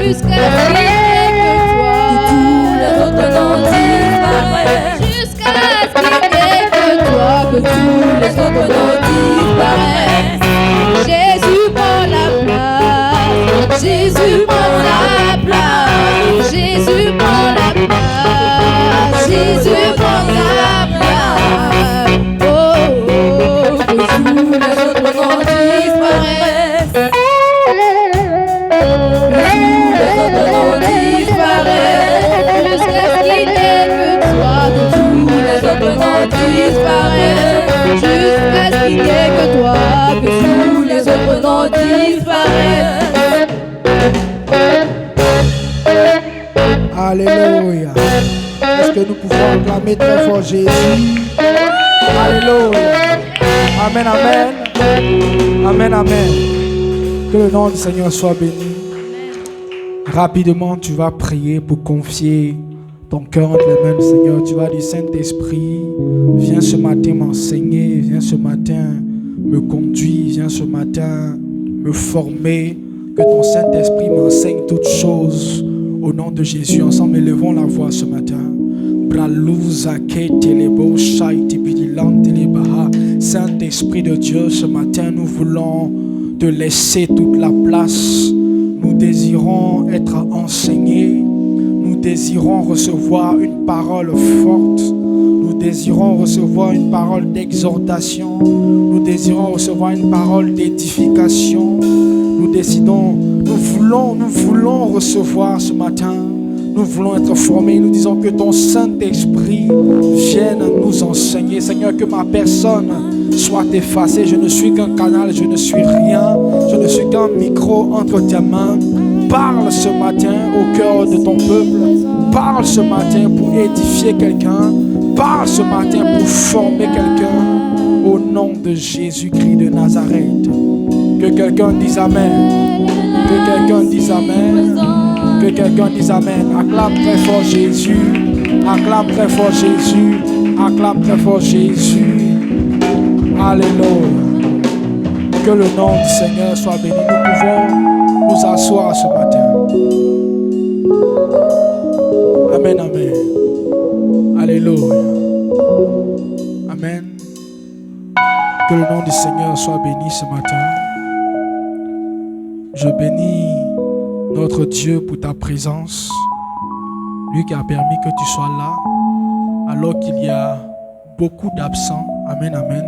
jusqu'à ce qu'il n'y ait que toi. tous les autres noms disparaissent. Jusqu'à ce qu'il n'y ait que toi, que tous les autres noms disparaissent. Jésus prend la place, Jésus prend la place, Jésus prend la place, Jésus prend la place. Oh, oh, que tous les autres noms disparaissent. Les autres noms disparaissent. Jusqu'à ce qu'il n'y ait que toi, que tous les autres noms disparaissent. Jusqu'à ce qu'il n'y ait que toi, que tous les autres noms disparaissent. Alléluia. Est-ce que nous pouvons acclamer très fort Jésus? Alléluia. Amen, amen. Amen, amen. Que le nom du Seigneur soit béni. Rapidement, tu vas prier pour confier ton cœur entre les mains du Seigneur. Tu vas dire, Saint-Esprit, viens ce matin m'enseigner, viens ce matin me conduire, viens ce matin me former. Que ton Saint-Esprit m'enseigne toutes choses. Au nom de Jésus, ensemble, élevons la voix ce matin. Saint-Esprit de Dieu, ce matin, nous voulons te laisser toute la place. Nous désirons être enseignés. Nous désirons recevoir une parole forte. Nous désirons recevoir une parole d'exhortation. Nous désirons recevoir une parole d'édification. Nous voulons recevoir ce matin. Nous voulons être formés. Nous disons que ton Saint-Esprit vienne nous enseigner. Seigneur, que ma personne soit effacée. Je ne suis qu'un canal, je ne suis rien. Je ne suis qu'un micro entre tes mains. Parle ce matin au cœur de ton peuple. Parle ce matin pour édifier quelqu'un. Parle ce matin pour former quelqu'un. Au nom de Jésus-Christ de Nazareth. Que quelqu'un dise Amen. Que quelqu'un dise Amen. Que quelqu'un dise Amen. Acclame très fort Jésus. Acclame très fort Jésus. Acclame très fort Jésus. Alléluia. Que le nom du Seigneur soit béni. Nous pouvons nous asseoir ce matin. Amen, amen. Alléluia. Amen. Que le nom du Seigneur soit béni ce matin. Je bénis notre Dieu pour ta présence. Lui qui a permis que tu sois là alors qu'il y a beaucoup d'absents. Amen, amen.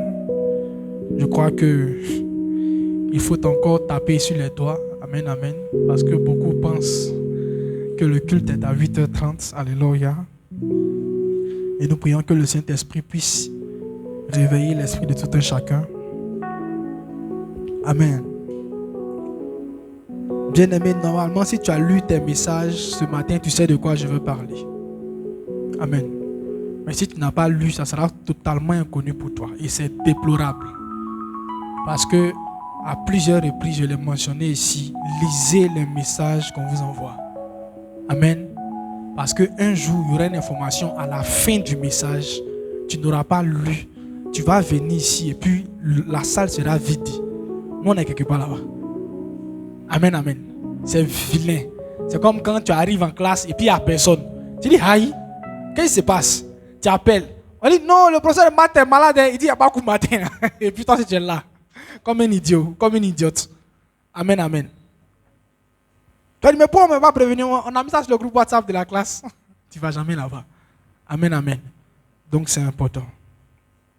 Je crois que il faut encore taper sur les doigts. Amen, amen. Parce que beaucoup pensent que le culte est à 8h30. Alléluia. Et nous prions que le Saint-Esprit puisse réveiller l'esprit de tout un chacun. Amen. Bien-aimé, normalement, si tu as lu tes messages ce matin, tu sais de quoi je veux parler. Amen. Mais si tu n'as pas lu, ça sera totalement inconnu pour toi. Et c'est déplorable. Parce que à plusieurs reprises, je l'ai mentionné ici, lisez les messages qu'on vous envoie. Amen. Parce qu'un jour, il y aura une information à la fin du message. Tu n'auras pas lu. Tu vas venir ici et puis la salle sera vide. Nous, on est quelque part là-bas. Amen, amen. C'est vilain. C'est comme quand tu arrives en classe et puis il n'y a personne. Tu dis, aïe, qu'est-ce qui se passe? Tu appelles. On dit, non, le professeur de maths est malade. Il dit, il n'y a pas beaucoup de matin. Et puis toi, tu es là. Comme un idiot, comme une idiote. Amen, amen. Tu dis, mais pourquoi on ne m'a pas prévenu? On a mis ça sur le groupe WhatsApp de la classe. Tu ne vas jamais là-bas. Amen, amen. Donc c'est important.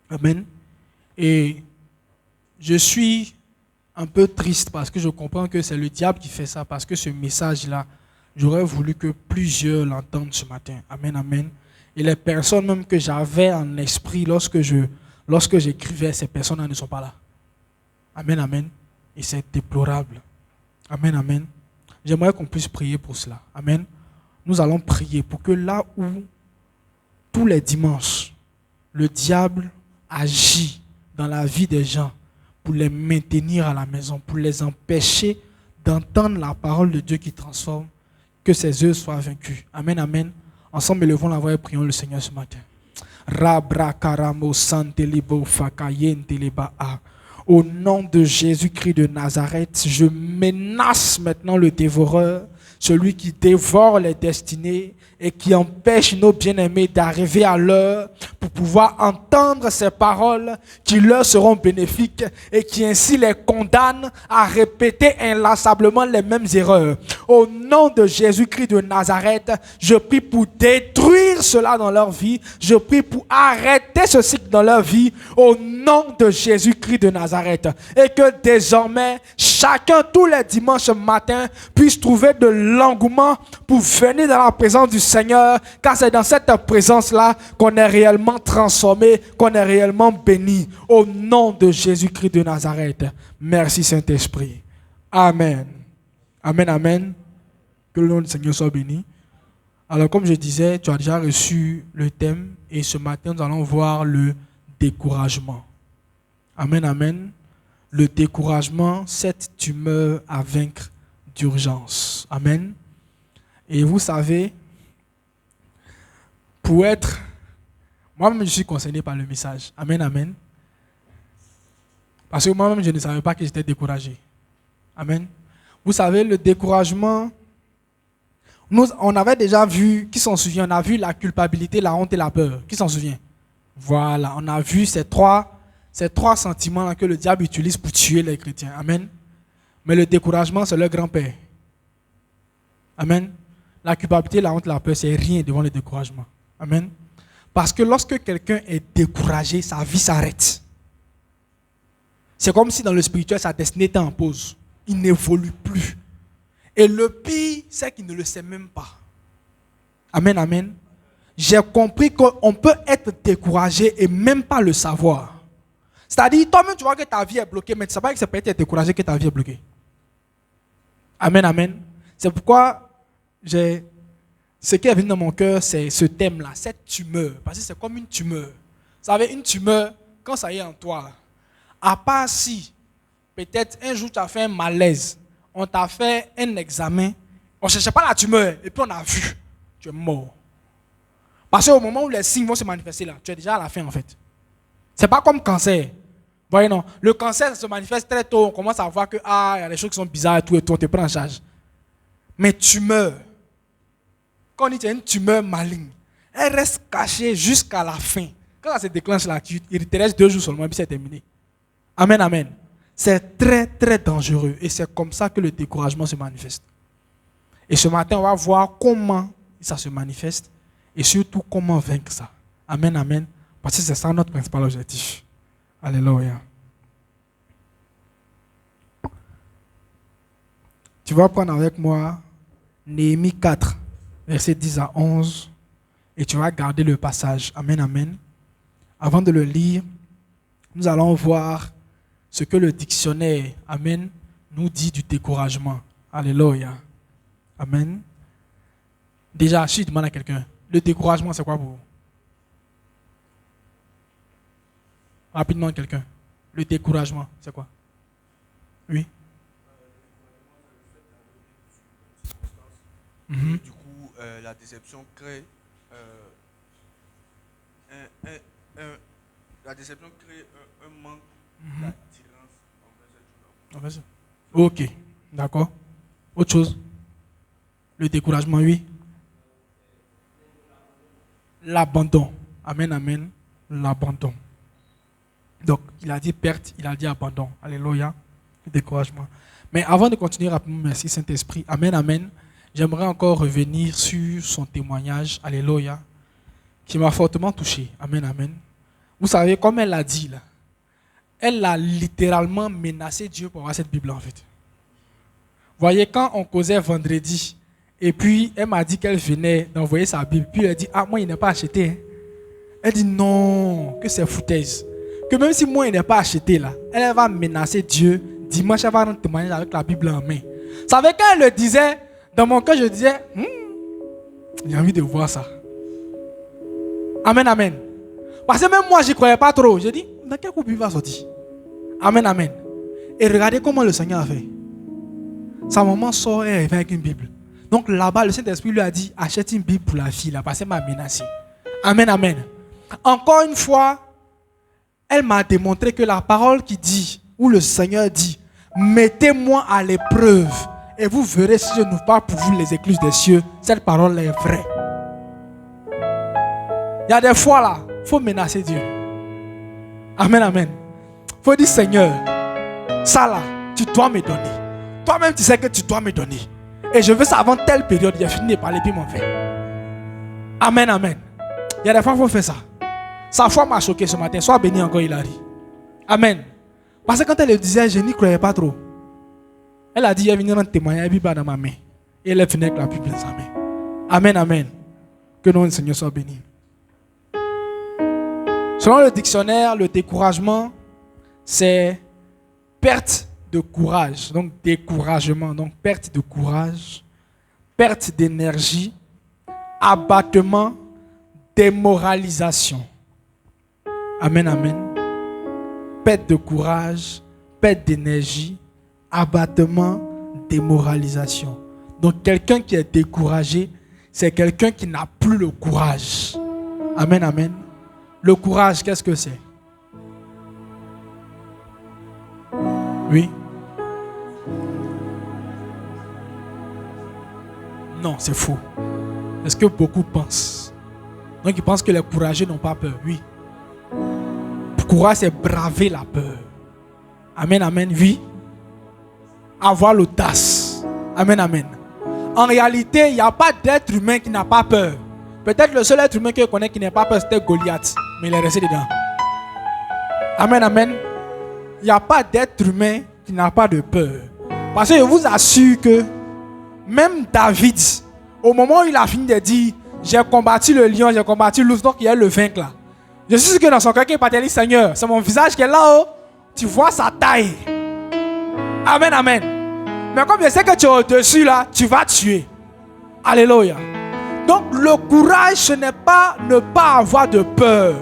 Amen. Et je suis un peu triste parce que je comprends que c'est le diable qui fait ça. Parce que ce message-là, j'aurais voulu que plusieurs l'entendent ce matin. Amen, amen. Et les personnes même que j'avais en esprit lorsque j'écrivais, ces personnes-là ne sont pas là. Amen, amen. Et c'est déplorable. Amen, amen. J'aimerais qu'on puisse prier pour cela. Amen. Nous allons prier pour que là où, tous les dimanches, le diable agit dans la vie des gens pour les maintenir à la maison, pour les empêcher d'entendre la parole de Dieu qui transforme, que ses œuvres soient vaincues. Amen, amen. Ensemble, élevons la voix et prions le Seigneur ce matin. Au nom de Jésus-Christ de Nazareth, je menace maintenant le dévoreur. celui qui dévore les destinées et qui empêche nos bien-aimés d'arriver à l'heure pour pouvoir entendre ces paroles qui leur seront bénéfiques et qui ainsi les condamnent à répéter inlassablement les mêmes erreurs. Au nom de Jésus-Christ de Nazareth, je prie pour détruire cela dans leur vie. Je prie pour arrêter ce cycle dans leur vie au nom de Jésus-Christ de Nazareth. Et que désormais, chacun tous les dimanches matin puisse trouver de l'engouement pour venir dans la présence du Seigneur, car c'est dans cette présence-là qu'on est réellement transformé, qu'on est réellement béni. Au nom de Jésus-Christ de Nazareth. Merci Saint-Esprit. Amen. Amen, amen. Que le nom du Seigneur soit béni. Alors comme je disais, tu as déjà reçu le thème et ce matin nous allons voir le découragement. Amen, amen. Le découragement, cette tumeur à vaincre d'urgence. Amen. Et vous savez, pour être... Moi-même, je suis concerné par le message. Amen, amen. Parce que moi-même, je ne savais pas que j'étais découragé. Amen. Vous savez, le découragement, on avait déjà vu, qui s'en souvient, on a vu la culpabilité, la honte et la peur. Qui s'en souvient? Voilà, on a vu ces trois sentiments que le diable utilise pour tuer les chrétiens. Amen. Mais le découragement, c'est leur grand-père. Amen. La culpabilité, la honte, la peur, c'est rien devant le découragement. Amen. Parce que lorsque quelqu'un est découragé, sa vie s'arrête. C'est comme si dans le spirituel, sa destinée était en pause. Il n'évolue plus. Et le pire, c'est qu'il ne le sait même pas. Amen, amen. J'ai compris qu'on peut être découragé et même pas le savoir. C'est-à-dire, toi-même, tu vois que ta vie est bloquée, mais tu ne sais pas que c'est peut-être découragé que ta vie est bloquée. Amen, amen. C'est pourquoi ce qui est venu dans mon cœur, c'est ce thème-là, cette tumeur. Parce que c'est comme une tumeur. Vous savez, une tumeur, quand ça y est en toi, à part si, peut-être un jour tu as fait un malaise, on t'a fait un examen, on ne cherchait pas la tumeur, et puis on a vu, tu es mort. Parce qu'au moment où les signes vont se manifester là, tu es déjà à la fin en fait. Ce n'est pas comme cancer. Voyez non, le cancer ça se manifeste très tôt, on commence à voir que il y a des choses qui sont bizarres et tout, on te prend en charge. Mais tumeur, quand on dit qu'il y a une tumeur maligne, elle reste cachée jusqu'à la fin. Quand ça se déclenche là, il te reste 2 jours seulement et puis c'est terminé. Amen, amen. C'est très, très dangereux et c'est comme ça que le découragement se manifeste. Et ce matin, on va voir comment ça se manifeste et surtout comment vaincre ça. Amen, amen. Parce que c'est ça notre principal objectif. Alléluia. Tu vas prendre avec moi Néhémie 4, versets 10 à 11 et tu vas garder le passage. Amen, amen. Avant de le lire, nous allons voir ce que le dictionnaire, amen, nous dit du découragement. Alléluia. Amen. Déjà, si je demande à quelqu'un, le découragement, c'est quoi pour vous? Rapidement, quelqu'un. Le découragement, c'est quoi? Oui. Du coup, la déception crée un manque d'attirance envers cette douleur. Ok, d'accord. Autre chose? Le découragement, oui. L'abandon. Amen, amen. L'abandon. Donc, il a dit perte, il a dit abandon. Alléluia. Le découragement. Mais avant de continuer rapidement, merci Saint-Esprit. Amen, amen. J'aimerais encore revenir sur son témoignage. Alléluia. Qui m'a fortement touché. Amen, amen. Vous savez, comme elle l'a dit là, elle a littéralement menacé Dieu pour avoir cette Bible en fait. Voyez, quand on causait vendredi, et puis elle m'a dit qu'elle venait d'envoyer sa Bible, puis elle a dit, moi il n'est pas acheté. Hein. Elle dit non, que c'est foutaise. Que même si moi il n'est pas acheté là, elle va menacer Dieu. Dimanche, elle va rendre témoignage avec la Bible en main. Vous savez, quand elle le disait, dans mon cœur je disais, j'ai envie de voir ça. Amen, amen. Parce que même moi, je n'y croyais pas trop. J'ai dit, dans quel coup Bible va sortir? Amen, amen. Et regardez comment le Seigneur a fait. Sa maman sort et elle vient avec une Bible. Donc là-bas, le Saint-Esprit lui a dit, achète une Bible pour la fille, là, parce qu'elle m'a menacé. Amen, amen. Encore une fois, elle m'a démontré que la parole qui dit, où le Seigneur dit, mettez-moi à l'épreuve et vous verrez si je n'ouvre pas pour vous les écluses des cieux. Cette parole est vraie. Il y a des fois là, il faut menacer Dieu. Amen, amen. Il faut dire Seigneur, ça là, tu dois me donner. Toi-même, tu sais que tu dois me donner. Et je veux ça avant telle période. Il a fini de parler, puis m'en fait. Amen, amen. Il y a des fois, il faut faire ça. Sa foi m'a choqué ce matin. Sois béni encore, Hilary. Amen. Parce que quand elle le disait, je n'y croyais pas trop. Elle a dit, elle venait rendre témoignage, elle vit dans ma main. Et elle est venue avec la Bible dans sa main. Amen, amen. Que le nom du Seigneur soit béni. Selon le dictionnaire, le découragement, c'est perte de courage. Donc découragement, donc perte de courage, perte d'énergie, abattement, démoralisation. Amen, amen. Perte de courage, perte d'énergie, abattement, démoralisation. Donc quelqu'un qui est découragé, c'est quelqu'un qui n'a plus le courage. Amen, amen. Le courage, qu'est-ce que c'est? Oui. Non, c'est faux. Est-ce que beaucoup pensent? Donc ils pensent que les courageux n'ont pas peur. Oui. Le courage, c'est braver la peur. Amen, amen. Oui. Avoir l'audace. Amen, amen. En réalité, il n'y a pas d'être humain qui n'a pas peur. Peut-être le seul être humain que je connais qui n'a pas peur, c'était Goliath. Mais il est resté dedans. Amen, amen. Il n'y a pas d'être humain qui n'a pas de peur. Parce que je vous assure que même David, au moment où il a fini de dire, j'ai combattu le lion, j'ai combattu l'ours, donc il y a le vaincre là. Je suis sûr que dans son cœur, il partait dire, Seigneur, c'est mon visage qui est là-haut. Tu vois sa taille. Amen, amen. Mais comme je sais que tu es au-dessus là, tu vas tuer. Alléluia. Donc le courage, ce n'est pas ne pas avoir de peur.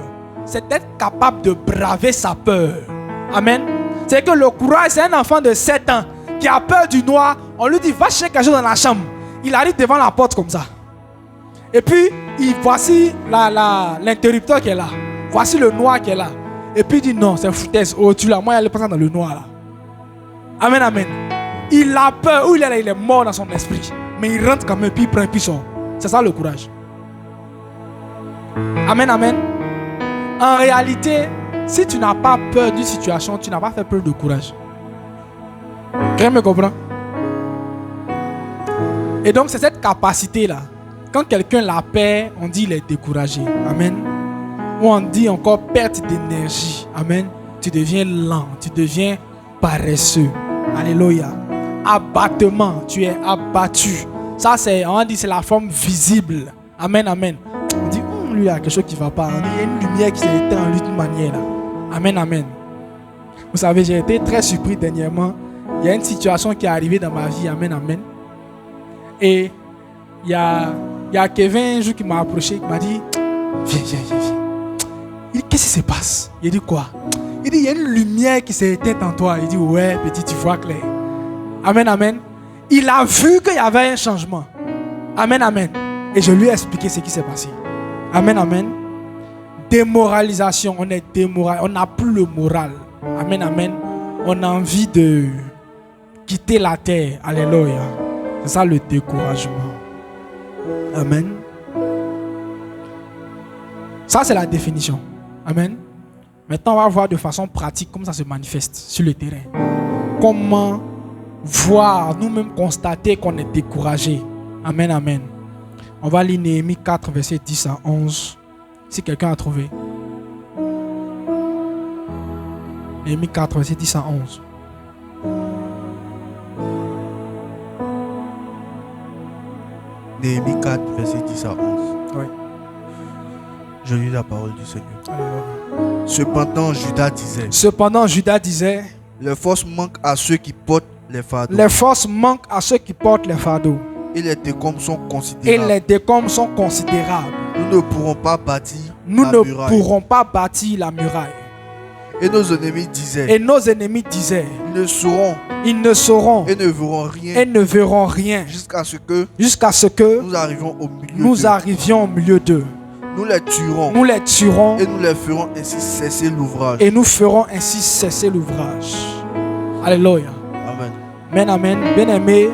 C'est être capable de braver sa peur. Amen. C'est que le courage, c'est un enfant de 7 ans qui a peur du noir. On lui dit, va chercher quelque chose dans la chambre. Il arrive devant la porte comme ça. Et puis, voici l'interrupteur qui est là. Voici le noir qui est là. Et puis il dit, non, c'est foutaise. Oh, tu l'as, moi, il est passé dans le noir là. Amen, amen. Il a peur. Où il est là, il est mort dans son esprit. Mais il rentre quand même, puis il prend, puis il sort. C'est ça le courage. Amen, amen. En réalité, si tu n'as pas peur d'une situation, tu n'as pas fait preuve de courage. Quelqu'un me comprend? Et donc, c'est cette capacité-là. Quand quelqu'un la perd, on dit qu'il est découragé. Amen. Ou on dit encore perte d'énergie. Amen. Tu deviens lent, tu deviens paresseux. Alléluia. Abattement, tu es abattu. Ça, on dit c'est la forme visible. Amen, amen. On dit, lui, il y a quelque chose qui ne va pas. On dit, il y a une lumière qui s'est éteinte en lui d'une manière. Là. Amen, amen. Vous savez, j'ai été très surpris dernièrement. Il y a une situation qui est arrivée dans ma vie. Amen, amen. Et il y a Kevin un jour qui m'a approché, qui m'a dit, viens. Il dit, qu'est-ce qui se passe? Il dit quoi? Il dit, il y a une lumière qui s'est éteinte en toi. Il dit, ouais, petit, tu vois clair. Amen, amen. Il a vu qu'il y avait un changement. Amen, amen. Et je lui ai expliqué ce qui s'est passé. Amen, amen. Démoralisation, on est démoralisé, on n'a plus le moral. Amen, amen. On a envie de quitter la terre. Alléluia. C'est ça le découragement. Amen. Ça, c'est la définition. Amen. Maintenant, on va voir de façon pratique comment ça se manifeste sur le terrain. Comment voir, nous-mêmes constater qu'on est découragé. Amen, amen. On va lire Néhémie 4, verset 10 à 11. Si quelqu'un a trouvé. Néhémie 4, verset 10 à 11. Néhémie 4, verset 10 à 11. Oui. Je lis la parole du Seigneur. Alléluia. Cependant, Judas disait, les forces manquent à ceux qui portent les fardeaux. Les forces manquent à ceux qui portent les fardeaux. Et les décombres sont considérables. Nous ne pourrons pas bâtir la muraille. Et nos ennemis disaient, ils ne sauront et ne verront rien, jusqu'à ce que nous arrivions au milieu d'eux. Nous les tuerons et nous les ferons ainsi cesser l'ouvrage. Alléluia. Amen. Amen, amen. Bien aimé,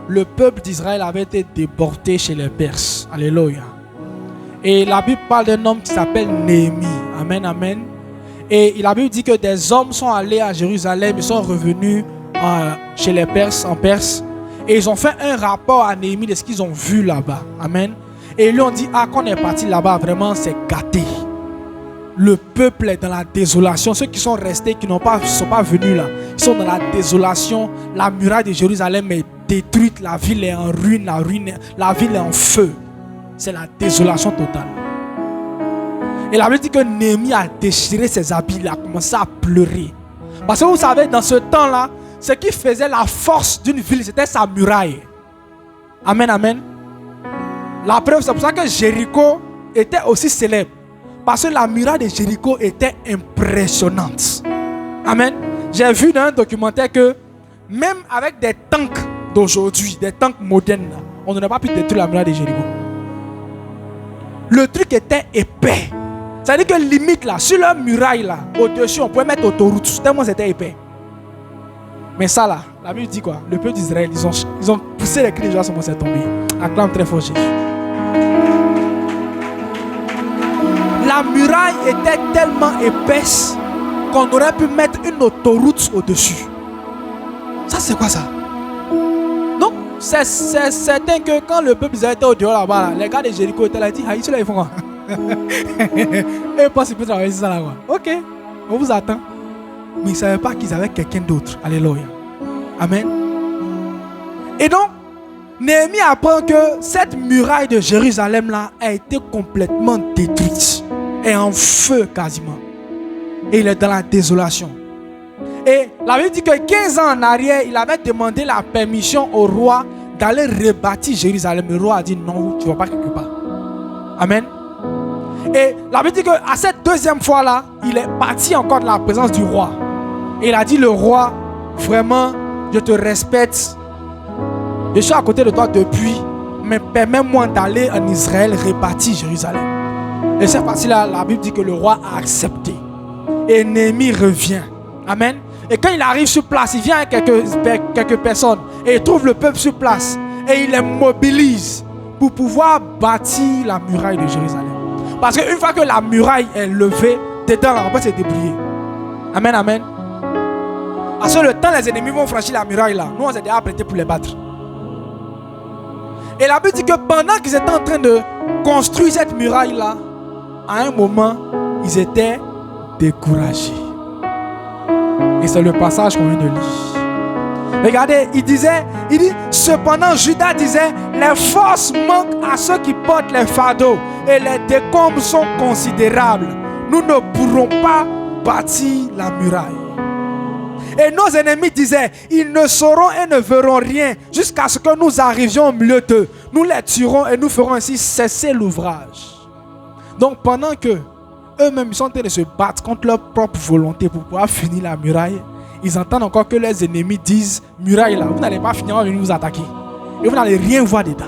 le peuple d'Israël avait été déporté chez les Perses. Alléluia. Et la Bible parle d'un homme qui s'appelle Néhémie. Amen, amen. Et la Bible dit que des hommes sont allés à Jérusalem, ils sont revenus chez les Perses, en Perse. Et ils ont fait un rapport à Néhémie de ce qu'ils ont vu là-bas. Amen. Et ils lui ont dit, quand on est parti là-bas, vraiment c'est gâté. Le peuple est dans la désolation. Ceux qui sont restés, qui ne sont pas venus là, ils sont dans la désolation. La muraille de Jérusalem est détruite. La ville est en ruine. La ville est en feu. C'est la désolation totale. Et la Bible dit que Néhémie a déchiré ses habits. Il a commencé à pleurer. Parce que vous savez, dans ce temps-là, ce qui faisait la force d'une ville, c'était sa muraille. Amen, amen. La preuve, c'est pour ça que Jéricho était aussi célèbre. Parce que la muraille de Jéricho était impressionnante. Amen. J'ai vu dans un documentaire que même avec des tanks d'aujourd'hui, des tanks modernes, on n'aurait pas pu détruire la muraille de Jéricho. Le truc était épais. C'est-à-dire que limite là, sur la muraille là, au-dessus, on pouvait mettre autoroute, tellement c'était épais. Mais ça là, la Bible dit quoi? Le peuple d'Israël, ils ont poussé les cris de joie, ça s'est tombé. Acclame très fort Jésus. La muraille était tellement épaisse qu'on aurait pu mettre une autoroute au-dessus. Ça c'est quoi ça? Donc c'est certain que quand le peuple d'Israël était au dehors là-bas, là, les gars de Jéricho étaient là, ils disent, ah, ici là ils font quoi? Et ils pensent qu'ils peuvent travailler ça là quoi. Ok, on vous attend. Mais ils ne savaient pas qu'ils avaient quelqu'un d'autre. Alléluia. Amen. Et donc, Néhémie apprend que cette muraille de Jérusalem là a été complètement détruite. Et en feu quasiment. Et il est dans la désolation. Et la Bible dit que 15 ans en arrière, il avait demandé la permission au roi d'aller rebâtir Jérusalem. Le roi a dit non, tu ne vas pas quelque part. Amen. Et la Bible dit qu'à cette deuxième fois là, il est parti encore de la présence du roi. Et il a dit, le roi, vraiment, je te respecte. Je suis à côté de toi depuis, mais permets-moi d'aller en Israël rebâtir Jérusalem. Et cette partie-là, la Bible dit que le roi a accepté. Et Néhémie revient. Amen. Et quand il arrive sur place, il vient avec quelques personnes. Et il trouve le peuple sur place. Et il les mobilise pour pouvoir bâtir la muraille de Jérusalem. Parce qu'une fois que la muraille est levée, dedans, là, on peut se débrouiller. Amen, amen. Parce que le temps, les ennemis vont franchir la muraille là. Nous, on s'est déjà prêtés pour les battre. Et la Bible dit que pendant qu'ils étaient en train de construire cette muraille là, à un moment, ils étaient découragés. Et c'est le passage qu'on vient de lire. Regardez, il dit, cependant Judas disait, les forces manquent à ceux qui portent les fardeaux et les décombres sont considérables. Nous ne pourrons pas bâtir la muraille. Et nos ennemis disaient, ils ne sauront et ne verront rien jusqu'à ce que nous arrivions au milieu d'eux. Nous les tuerons et nous ferons ainsi cesser l'ouvrage. Donc pendant que eux-mêmes sont en train de se battre contre leur propre volonté pour pouvoir finir la muraille, ils entendent encore que les ennemis disent, muraille là, vous n'allez pas finir, on va venir vous attaquer. Et vous n'allez rien voir dedans.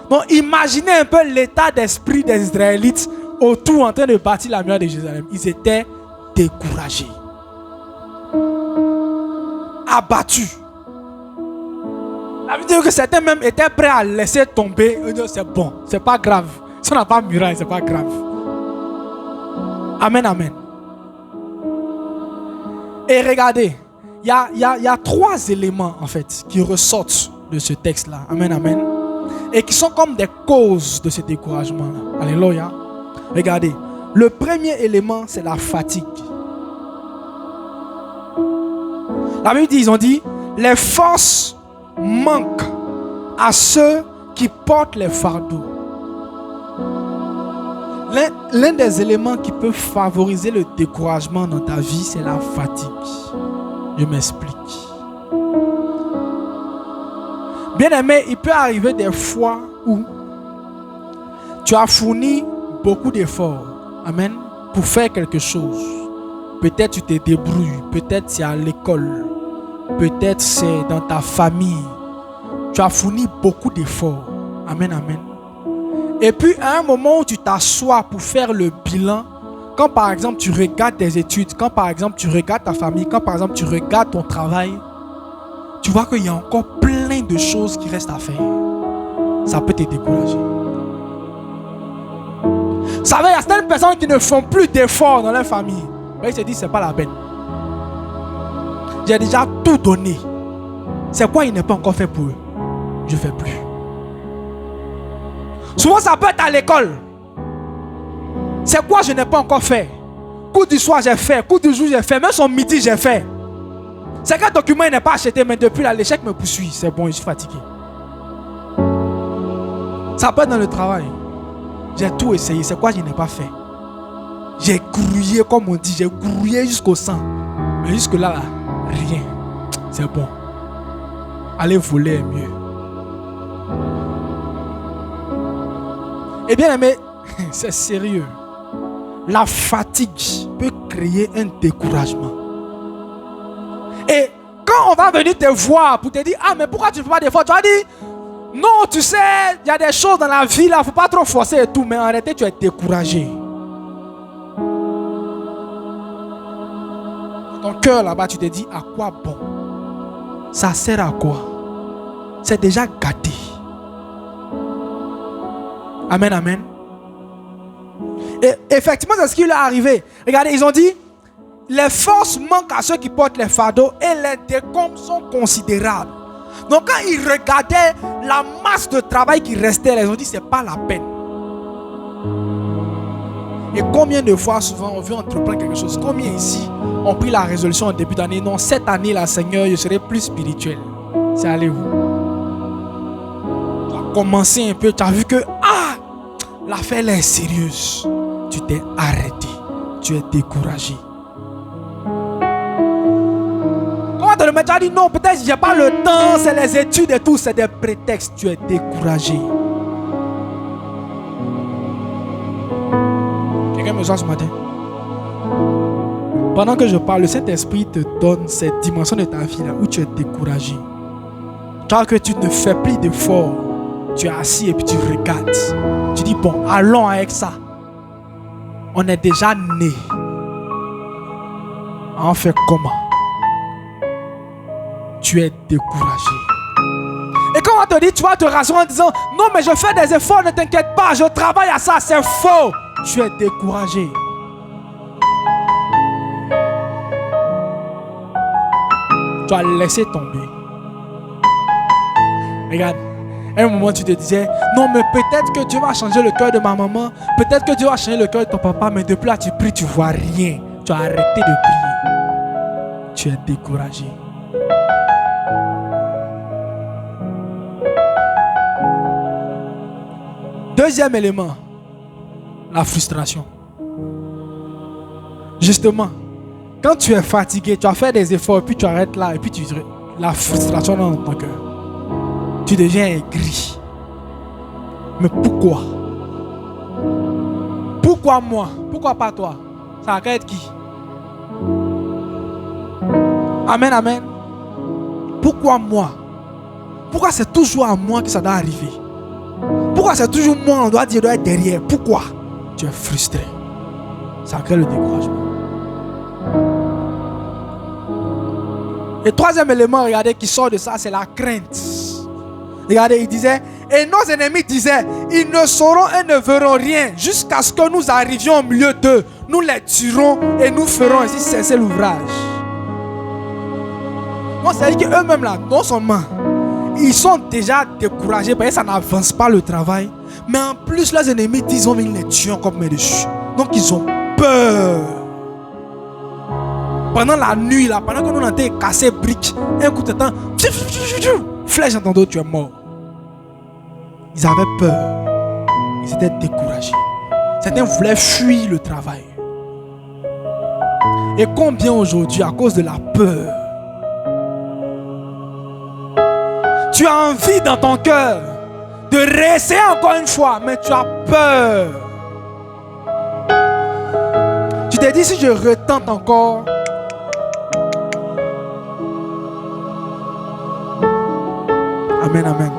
Donc imaginez un peu l'état d'esprit des Israélites autour en train de bâtir la muraille de Jérusalem. Ils étaient découragés. Abattus. La Bible dit que certains même étaient prêts à laisser tomber. C'est bon, c'est pas grave. Si on n'a pas de muraille, c'est pas grave. Amen, amen. Et regardez, il y a 3 éléments en fait qui ressortent de ce texte-là. Amen, amen. Et qui sont comme des causes de ce découragement-là. Alléluia. Regardez, le premier élément, c'est la fatigue. La Bible dit, ils ont dit, les forces manquent à ceux qui portent les fardeaux. L'un des éléments qui peut favoriser le découragement dans ta vie, c'est la fatigue. Je m'explique. Bien aimé, il peut arriver des fois où tu as fourni beaucoup d'efforts, amen, pour faire quelque chose. Peut-être tu te débrouilles, peut-être c'est à l'école, peut-être c'est dans ta famille. Tu as fourni beaucoup d'efforts, amen, amen. Et puis à un moment où tu t'assois pour faire le bilan, quand par exemple tu regardes tes études, quand par exemple tu regardes ta famille, quand par exemple tu regardes ton travail, tu vois qu'il y a encore plein de choses qui restent à faire, ça peut te décourager. Vous savez, il y a certaines personnes qui ne font plus d'efforts dans leur famille. Mais ils se disent, c'est pas la peine. J'ai déjà tout donné. C'est quoi il n'est pas encore fait pour eux? Je ne fais plus. Souvent, ça peut être à l'école. C'est quoi je n'ai pas encore fait? Cours du soir, j'ai fait. Cours du jour, j'ai fait. Même son midi, j'ai fait. C'est qu'un document, il n'est pas acheté. Mais depuis là, l'échec me poursuit. C'est bon, je suis fatigué. Ça peut être dans le travail. J'ai tout essayé. C'est quoi je n'ai pas fait? J'ai grouillé, comme on dit. J'ai grouillé jusqu'au sang. Mais jusque là, rien. C'est bon. Aller voler est mieux. Eh bien aimé, c'est sérieux. La fatigue peut créer un découragement. Et quand on va venir te voir pour te dire, ah mais pourquoi tu ne fais pas d'efforts? Tu vas dire, non tu sais, il y a des choses dans la vie là, il ne faut pas trop forcer et tout. Mais en réalité tu es découragé. Ton cœur là-bas, tu te dis, à quoi bon? Ça sert à quoi? C'est déjà gâté. Amen, amen. Et effectivement, c'est ce qui lui est arrivé. Regardez, ils ont dit, les forces manquent à ceux qui portent les fardeaux et les décombres sont considérables. Donc quand ils regardaient la masse de travail qui restait, ils ont dit, c'est pas la peine. Et combien de fois, souvent, on veut entreprendre quelque chose? Combien ici ont pris la résolution en début d'année? Non, cette année, là, Seigneur, je serai plus spirituel. C'est allez où? Tu as commencé un peu, tu as vu que, l'affaire est sérieuse. Tu t'es arrêté. Tu es découragé. Comment te le mettre? Tu as dit, non, peut-être j'ai pas le temps, c'est les études et tout, c'est des prétextes. Tu es découragé. Quelqu'un me joint ce matin? Pendant que je parle, le Saint-Esprit te donne cette dimension de ta vie là où tu es découragé. Toi que tu ne fais plus d'efforts, tu es assis et puis tu regardes. Tu dis bon, allons avec ça. On est déjà né. On fait comment? Tu es découragé. Et quand on te dit, tu vas te rassurer en disant non mais je fais des efforts, ne t'inquiète pas, je travaille à ça, c'est faux. Tu es découragé. Tu as laissé tomber. Regarde, à un moment tu te disais, non mais peut-être que Dieu va changer le cœur de ma maman, peut-être que Dieu va changer le cœur de ton papa, mais depuis là tu pries, tu vois rien. Tu as arrêté de prier. Tu es découragé. Deuxième élément, la frustration. Justement, quand tu es fatigué, tu as fait des efforts, puis tu arrêtes là, et puis la frustration dans ton cœur. Tu deviens aigri. Mais pourquoi? Pourquoi moi? Pourquoi pas toi? Ça va être qui? Amen, amen. Pourquoi moi? Pourquoi c'est toujours à moi que ça doit arriver? Pourquoi c'est toujours moi, on doit dire, doit être derrière? Pourquoi? Tu es frustré. Ça crée le découragement. Et troisième élément, regardez, qui sort de ça, c'est la crainte. Regardez, il disait, et nos ennemis disaient, ils ne sauront et ne verront rien jusqu'à ce que nous arrivions au milieu d'eux. Nous les tuerons et nous ferons ainsi cesser l'ouvrage. Donc, c'est-à-dire qu'eux-mêmes là, non seulement ils sont déjà découragés parce que ça n'avance pas le travail, mais en plus leurs ennemis disent, on les tuent comme mes dessus. Donc ils ont peur. Pendant la nuit là, pendant que nous on était cassé briques, un coup de temps, flèche dans ton dos, tu es mort. Ils avaient peur. Ils étaient découragés. Certains voulaient fuir le travail. Et combien aujourd'hui, à cause de la peur, tu as envie dans ton cœur de réessayer encore une fois, mais tu as peur. Tu te dis, si je retente encore, amen, amen.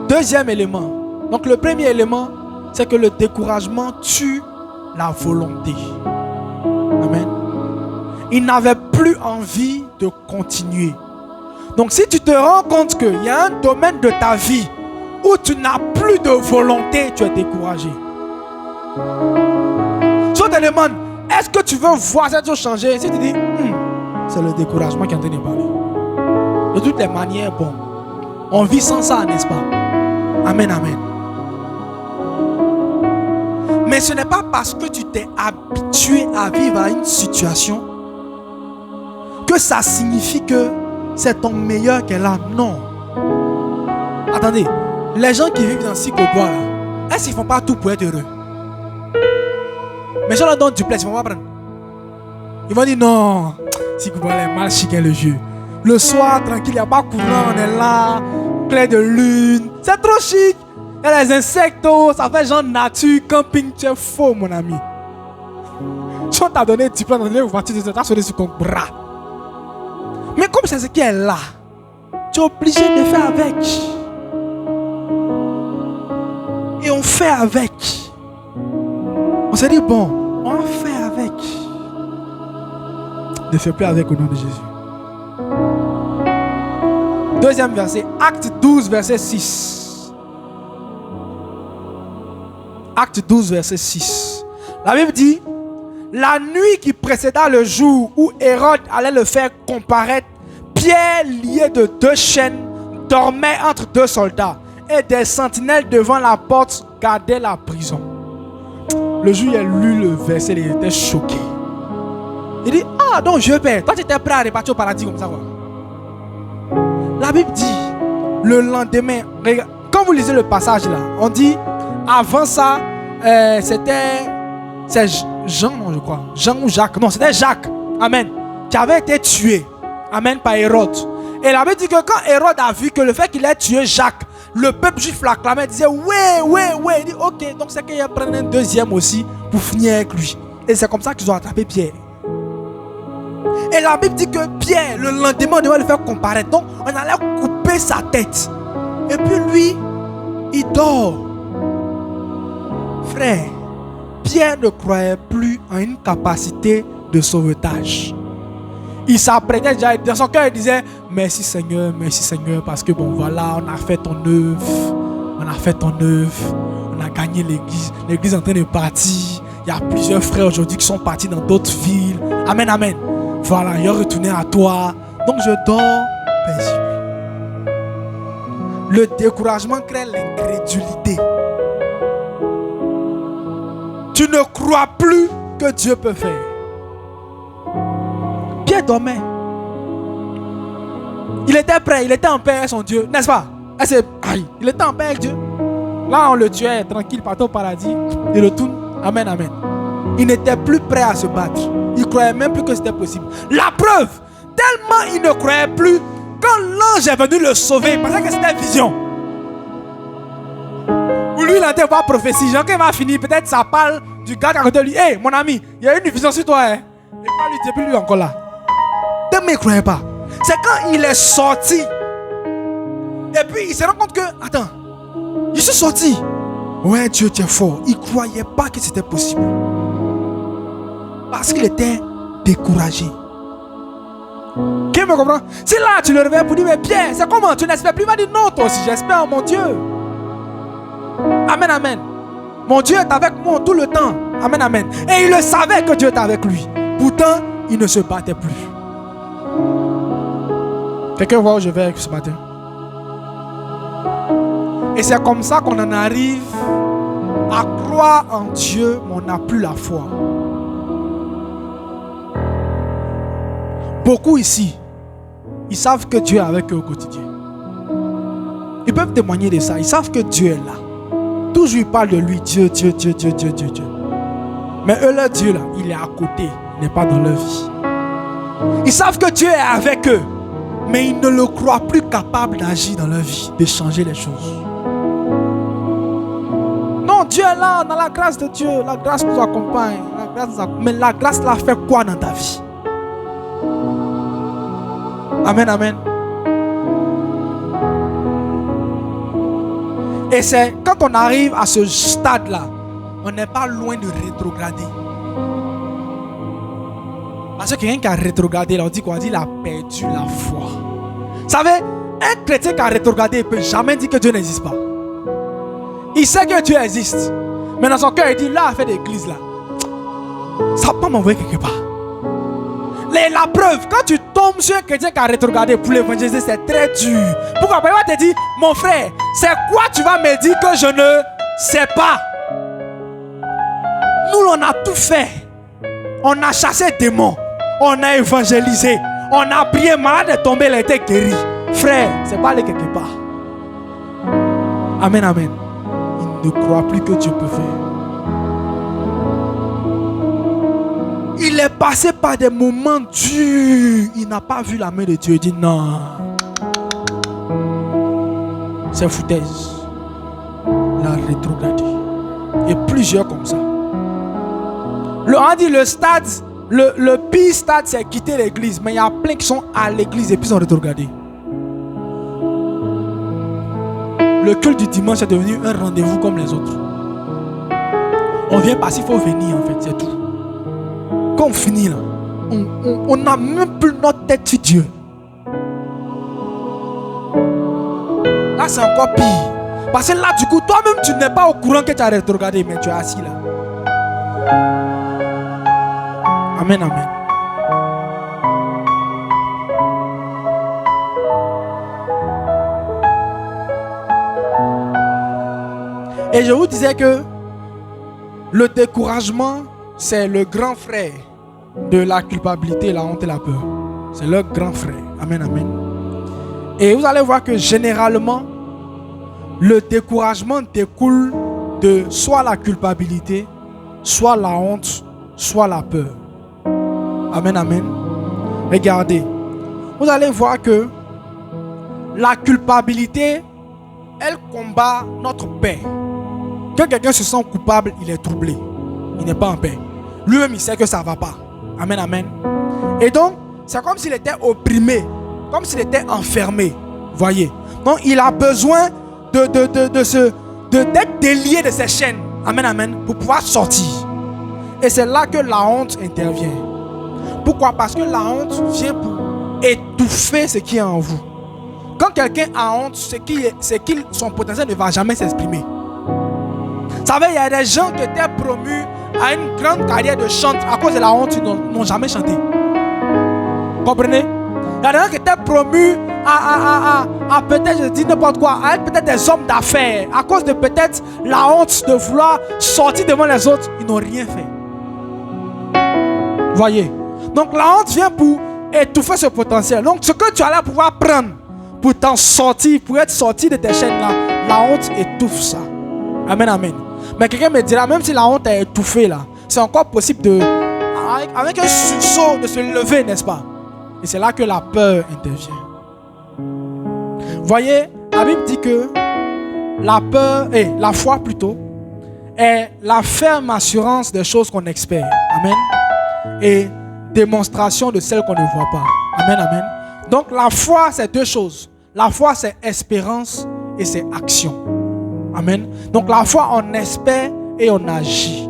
Deuxième élément. Donc le premier élément, c'est que le découragement tue la volonté. Amen. il n'avait plus envie de continuer. Donc si tu te rends compte qu'il y a un domaine de ta vie où tu n'as plus de volonté, tu es découragé. Si on te demande, est-ce que tu veux voir cette chose changer? Si tu dis, c'est le découragement qui est en train de parler. De toutes les manières, bon, on vit sans ça, n'est-ce pas? Amen, amen. Mais ce n'est pas parce que tu t'es habitué à vivre à une situation que ça signifie que c'est ton meilleur qu'elle a. Non. Attendez, les gens qui vivent dans Sikobois là, est-ce qu'ils ne font pas tout pour être heureux? Mais si on leur donne du plaisir, ils ne vont pas prendre. Ils vont dire non, Sikobois est mal chic le jeu. Le soir, tranquille, il n'y a pas courant, on est là, clair de lune. C'est trop chic. Il y a les insectes, ça fait genre nature, camping, tu es faux mon ami. Si on t'a donné du plan dans les voitures, tu t'as sonné sur ton bras. Mais comme c'est ce qui est là, tu es obligé de faire avec. Et on fait avec. On s'est dit bon, on fait avec. Ne fais plus avec au nom de Jésus. Deuxième verset, Acte 12, verset 6. Acte 12, verset 6. La Bible dit, la nuit qui précéda le jour où Hérode allait le faire comparaître, Pierre, lié de 2 chaînes, dormait entre 2 soldats et des sentinelles devant la porte gardaient la prison. Le jour où il a lu le verset, il était choqué. Il dit, ah donc je père, toi tu étais prêt à repartir au paradis comme ça quoi. La Bible dit, le lendemain, quand vous lisez le passage là, on dit, avant ça, c'est Jean, non, je crois. Jean ou Jacques, non, c'était Jacques, amen, qui avait été tué, amen, par Hérode. Et la Bible dit que quand Hérode a vu que le fait qu'il ait tué Jacques, le peuple juif l'acclamait, disait, ouais. Il dit, ok, donc c'est qu'il a pris un deuxième aussi pour finir avec lui. Et c'est comme ça qu'ils ont attrapé Pierre. Et la Bible dit que Pierre, le lendemain, on devait le faire comparaître. Donc, on allait couper sa tête. Et puis lui, il dort. Frère, Pierre ne croyait plus en une capacité de sauvetage. Il s'apprêtait déjà, dans son cœur, il disait, merci Seigneur, parce que bon, voilà, on a fait ton œuvre, on a gagné l'église. L'église est en train de partir. Il y a plusieurs frères aujourd'hui qui sont partis dans d'autres villes. Amen, amen. Voilà, il est retourné à toi. Donc je dors paisible. Le découragement crée l'incrédulité. Tu ne crois plus que Dieu peut faire. Pierre dormait. Il était prêt, il était en paix avec son Dieu, n'est-ce pas? Il était en paix avec Dieu. Là, on le tuait tranquille, partait au paradis. Il retourne. Amen, amen. Il n'était plus prêt à se battre. Il ne croyait même plus que c'était possible. La preuve, tellement il ne croyait plus, quand l'ange est venu le sauver, il pensait que c'était une vision. Ou lui, il a été voir prophétie. Genre, quand il va finir, peut-être ça parle du gars à côté de lui. Hey, mon ami, il y a une vision sur toi. Hein? Et pas lui, depuis lui encore là. Tellement il ne croyait pas. C'est quand il est sorti. Et puis il se rend compte que, attends, je suis sorti. Ouais, Dieu, tu es fort. Il ne croyait pas que c'était possible. Parce qu'il était découragé. Qui me comprend? Si là tu le réveilles pour dire, mais Pierre, c'est comment? Tu n'espères plus? Il va dire non, toi aussi, j'espère en mon Dieu. Amen, amen. Mon Dieu est avec moi tout le temps. Amen, amen. Et il le savait que Dieu était avec lui. Pourtant, il ne se battait plus. Quelqu'un voit où je vais ce matin? Et c'est comme ça qu'on en arrive à croire en Dieu, mais on n'a plus la foi. Beaucoup ici, ils savent que Dieu est avec eux au quotidien. Ils peuvent témoigner de ça. Ils savent que Dieu est là. Toujours ils parlent de lui, Dieu. Mais eux, leur Dieu là, il est à côté, il n'est pas dans leur vie. Ils savent que Dieu est avec eux, mais ils ne le croient plus capable d'agir dans leur vie, de changer les choses. Non, Dieu est là, dans la grâce de Dieu. La grâce nous accompagne. Mais la grâce là fait quoi dans ta vie? Amen, amen. Et c'est quand on arrive à ce stade-là, on n'est pas loin de rétrograder. Parce que quelqu'un qui a rétrogradé, on dit quoi? On dit qu'il a perdu la foi. Vous savez, un chrétien qui a rétrogradé ne peut jamais dire que Dieu n'existe pas. Il sait que Dieu existe. Mais dans son cœur, il dit, là, à faire d'église, là, ça ne va pas m'envoyer quelque part. La preuve, quand tu tombes sur un chrétien qui a rétrogradé pour l'évangéliser, c'est très dur. Pourquoi? Parce qu'il va te dire, mon frère, c'est quoi tu vas me dire que je ne sais pas? Nous, on a tout fait. On a chassé des démons. On a évangélisé. On a prié, malade est tombé, il a été guéri. Frère, c'est pas aller quelque part. Amen, amen. Il ne croit plus que Dieu peut faire. Il est passé par des moments durs. Il n'a pas vu la main de Dieu. Il dit non. C'est foutaise. Il a rétrogradé. Et plusieurs comme ça. On dit le stade, le pire stade, c'est quitter l'église. Mais il y a plein qui sont à l'église et puis ils ont rétrogradé. Le culte du dimanche est devenu un rendez-vous comme les autres. On vient parce qu'il faut venir en fait, c'est tout. Quand on finit là, on n'a même plus notre tête sur Dieu. Là c'est encore pire. Parce que là du coup, toi-même tu n'es pas au courant que tu as rétrogradé, mais tu es assis là. Amen, amen. Et je vous disais que le découragement, c'est le grand frère de la culpabilité, la honte et la peur. C'est le grand frère. Amen, amen. Et vous allez voir que généralement, le découragement découle de soit la culpabilité, soit la honte, soit la peur. Amen, amen. Regardez. Vous allez voir que la culpabilité, elle combat notre paix. Quand quelqu'un se sent coupable, il est troublé. Il n'est pas en paix. Lui-même, il sait que ça ne va pas. Amen, amen. Et donc, c'est comme s'il était opprimé. Comme s'il était enfermé. Voyez. Donc, il a besoin d'être délié de ses chaînes. Amen, amen. Pour pouvoir sortir. Et c'est là que la honte intervient. Pourquoi? Parce que la honte vient pour étouffer ce qui est en vous. Quand quelqu'un a honte, son potentiel ne va jamais s'exprimer. Vous savez, il y a des gens qui étaient promus à une grande carrière de chant à cause de la honte, ils n'ont jamais chanté. Comprenez? Il y a des gens qui étaient promus à peut-être, je dis n'importe quoi, à être peut-être des hommes d'affaires. À cause de peut-être la honte de vouloir sortir devant les autres, ils n'ont rien fait. Voyez? Donc la honte vient pour étouffer ce potentiel. Donc ce que tu allais pouvoir prendre pour t'en sortir, pour être sorti de tes chaînes là, la honte étouffe ça. Amen, amen. Mais quelqu'un me dira, même si la honte est étouffée là, c'est encore possible avec un sursaut de se lever, n'est-ce pas? Et c'est là que la peur intervient. Voyez, la Bible dit que la peur, la foi plutôt, est la ferme assurance des choses qu'on espère. Amen. Et démonstration de celles qu'on ne voit pas. Amen, amen. Donc la foi, c'est deux choses. La foi, c'est espérance et c'est action. Amen. Donc la foi, on espère et on agit.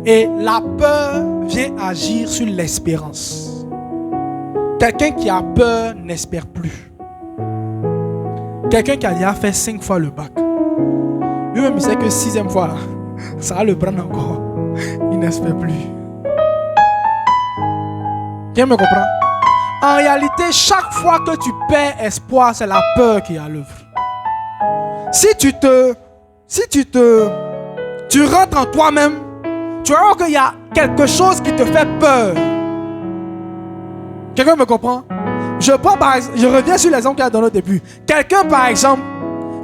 Et la peur vient agir sur l'espérance. Quelqu'un qui a peur n'espère plus. Quelqu'un qui a déjà fait 5 fois le bac, lui-même il sait que 6e fois là, ça va le prendre encore. Il n'espère plus. Quelqu'un me comprend? En réalité, chaque fois que tu perds espoir, c'est la peur qui est à l'œuvre. Si tu rentres en toi-même, tu vas voir qu'il y a quelque chose qui te fait peur. Quelqu'un me comprend? Je reviens sur l'exemple qu'il y a donné au début. Quelqu'un par exemple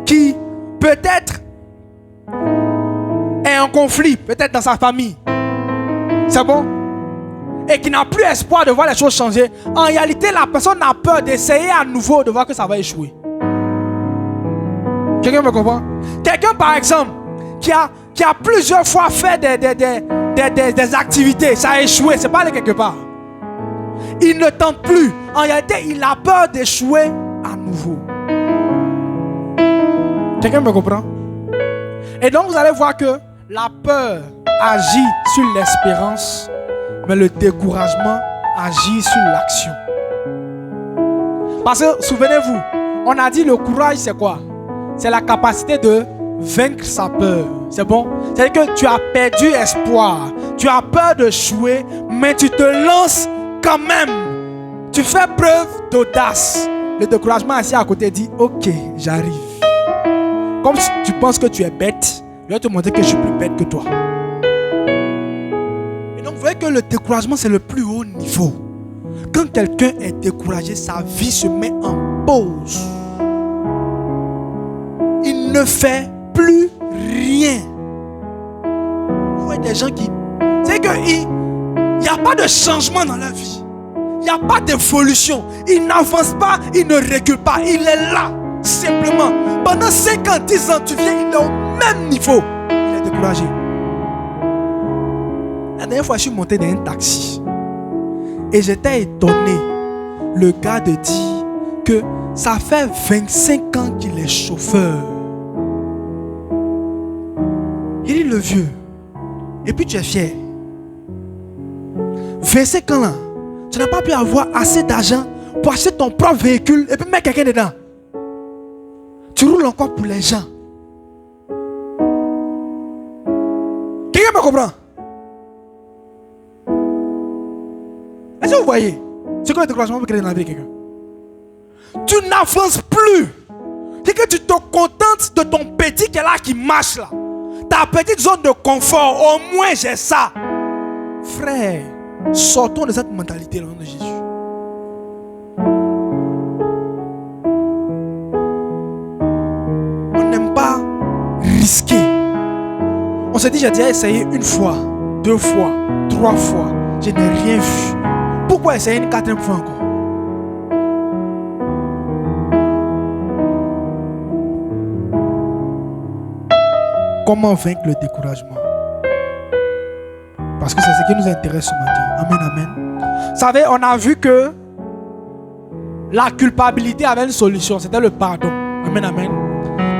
qui peut-être est en conflit, peut-être dans sa famille. C'est bon? Et qui n'a plus espoir de voir les choses changer. En réalité, la personne a peur d'essayer à nouveau de voir que ça va échouer. Quelqu'un me comprend? Quelqu'un par exemple qui a plusieurs fois fait des activités, ça a échoué, c'est pas aller quelque part. Il ne tente plus. En réalité, il a peur d'échouer à nouveau. Quelqu'un me comprend? Et donc vous allez voir que la peur agit sur l'espérance, mais le découragement agir sur l'action. Parce que, souvenez-vous, on a dit le courage, c'est quoi? C'est la capacité de vaincre sa peur. C'est bon? C'est-à-dire que tu as perdu espoir. Tu as peur de échouer, mais tu te lances quand même. Tu fais preuve d'audace. Le découragement assis à côté dit, ok, j'arrive. Comme si tu penses que tu es bête, je vais te montrer que je suis plus bête que toi. Et donc vous voyez que le découragement, c'est le plus haut niveau. Quand quelqu'un est découragé, sa vie se met en pause. Il ne fait plus rien. Vous voyez des gens qui... C'est qu'il n'y a pas de changement dans leur vie. Il n'y a pas d'évolution. Il n'avance pas, il ne recule pas. Il est là, simplement. Pendant 5 ans, 10 ans, tu viens, il est au même niveau. Il est découragé. La dernière fois, je suis monté dans un taxi. Et j'étais étonné. Le gars de dire que ça fait 25 ans qu'il est chauffeur. Il dit le vieux. Et puis tu es fier. 25 ans là, tu n'as pas pu avoir assez d'argent pour acheter ton propre véhicule et puis mettre quelqu'un dedans. Tu roules encore pour les gens. Quelqu'un me comprend? Est-ce que vous voyez ce que le découragement peut créer dans la vie de quelqu'un? Tu n'avances plus. C'est que tu te contentes de ton petit qui est là, qui marche là. Ta petite zone de confort, au moins j'ai ça. Frère, sortons de cette mentalité là, au nom de Jésus. On n'aime pas risquer. On s'est dit, j'ai déjà essayé 1 fois, 2 fois, 3 fois. Je n'ai rien vu. Pourquoi essayer une 4e fois encore? Comment vaincre le découragement? Parce que c'est ce qui nous intéresse ce matin. Amen, amen. Vous savez, on a vu que la culpabilité avait une solution. C'était le pardon. Amen, amen.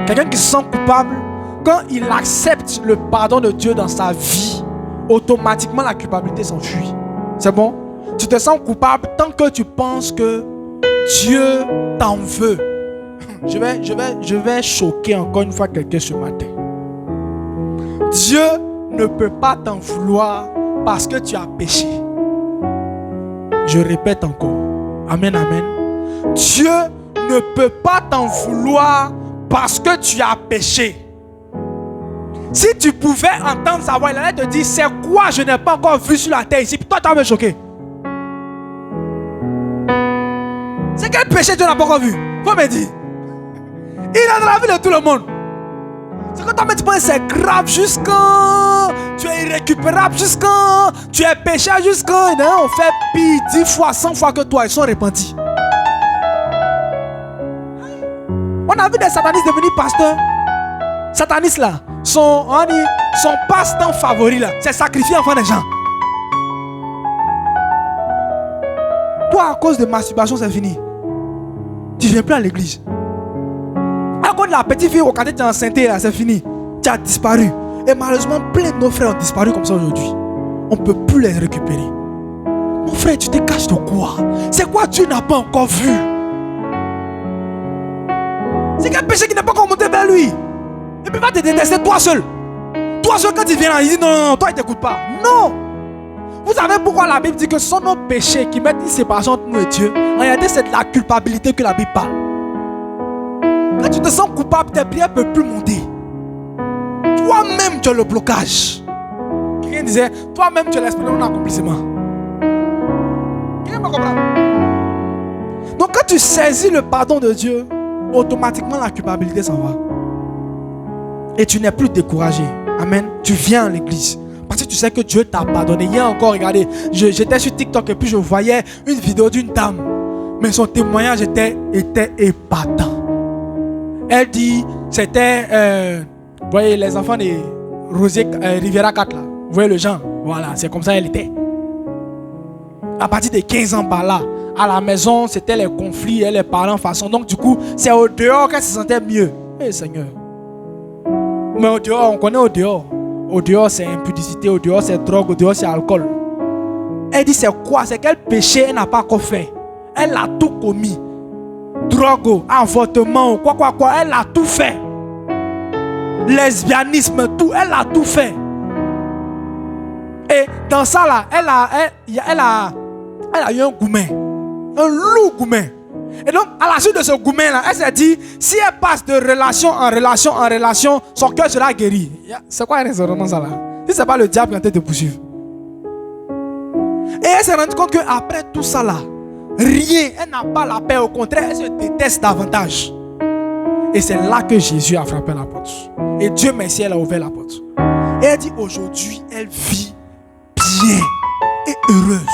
Quelqu'un qui se sent coupable, quand il accepte le pardon de Dieu dans sa vie, automatiquement la culpabilité s'enfuit. C'est bon? Tu te sens coupable tant que tu penses que Dieu t'en veut. Je vais choquer encore une fois quelqu'un ce matin. Dieu ne peut pas t'en vouloir parce que tu as péché. Je répète encore. Amen, amen. Dieu ne peut pas t'en vouloir parce que tu as péché. Si tu pouvais entendre sa voix, il allait te dire, c'est quoi je n'ai pas encore vu sur la terre ici. Puis toi, tu vas me choquer. C'est quel péché tu n'as pas encore vu? Faut me dire. Il est dans la vie de tout le monde. C'est que toi, tu penses que c'est grave jusqu'à... Tu es irrécupérable jusqu'à... Tu es péché jusqu'à... On fait pire 10 fois, 100 fois que toi. Ils sont repentis. On a vu des satanistes devenir pasteurs. Satanistes là. Son passe-temps favori là, c'est sacrifier enfant des gens. Toi, à cause de masturbation, c'est fini. Tu ne viens plus à l'église. À cause de la petite fille au quartier, tu es enceinte là, c'est fini. Tu as disparu. Et malheureusement, plein de nos frères ont disparu comme ça aujourd'hui. On ne peut plus les récupérer. Mon frère, tu te caches de quoi? C'est quoi Dieu n'a pas encore vu? C'est quel péché qui n'est pas encore monté vers lui? Et puis va te détester toi seul. Toi seul, quand il vient là, il dit non, toi il ne t'écoute pas. Non. Vous savez pourquoi la Bible dit que ce sont nos péchés qui mettent une séparation entre nous et Dieu? En réalité, c'est de la culpabilité que la Bible parle. Quand tu te sens coupable, tes prières ne peuvent plus monter. Toi-même, tu as le blocage. Quelqu'un disait, toi-même, tu as l'esprit de non-accomplissement. Quelqu'un me comprend? Donc quand tu saisis le pardon de Dieu, automatiquement la culpabilité s'en va. Et tu n'es plus découragé. Amen. Tu viens à l'église. Parce que tu sais que Dieu t'a pardonné. Hier encore, regardez, j'étais sur TikTok et puis je voyais une vidéo d'une dame. Mais son témoignage était épatant. Elle dit, c'était, vous voyez les enfants de Rosier, Riviera 4 là. Vous voyez le genre. Voilà, c'est comme ça elle était. À partir de 15 ans par là, à la maison, c'était les conflits et les parents façon. Donc du coup, c'est au dehors qu'elle se sentait mieux. Eh Seigneur. Mais au dehors, on connaît au dehors. Au dehors, c'est impudicité, au dehors, c'est drogue, au dehors, c'est alcool. Elle dit c'est quoi? C'est quel péché elle n'a pas encore fait? Elle a tout commis. Drogue, avortement, quoi. Elle a tout fait. Lesbianisme, tout. Elle a tout fait. Et dans ça là, elle a eu un goumen. Un loup goumen. Et donc, à la suite de ce goumen là, elle s'est dit, si elle passe de relation en relation, son cœur sera guéri. C'est quoi exactement ça là? Si c'est pas le diable qui est en train de te poursuivre. Et elle s'est rendue compte qu'après tout ça là, rien, elle n'a pas la paix. Au contraire, elle se déteste davantage. Et c'est là que Jésus a frappé la porte. Et Dieu merci, elle a ouvert la porte. Et elle dit aujourd'hui, elle vit bien et heureuse.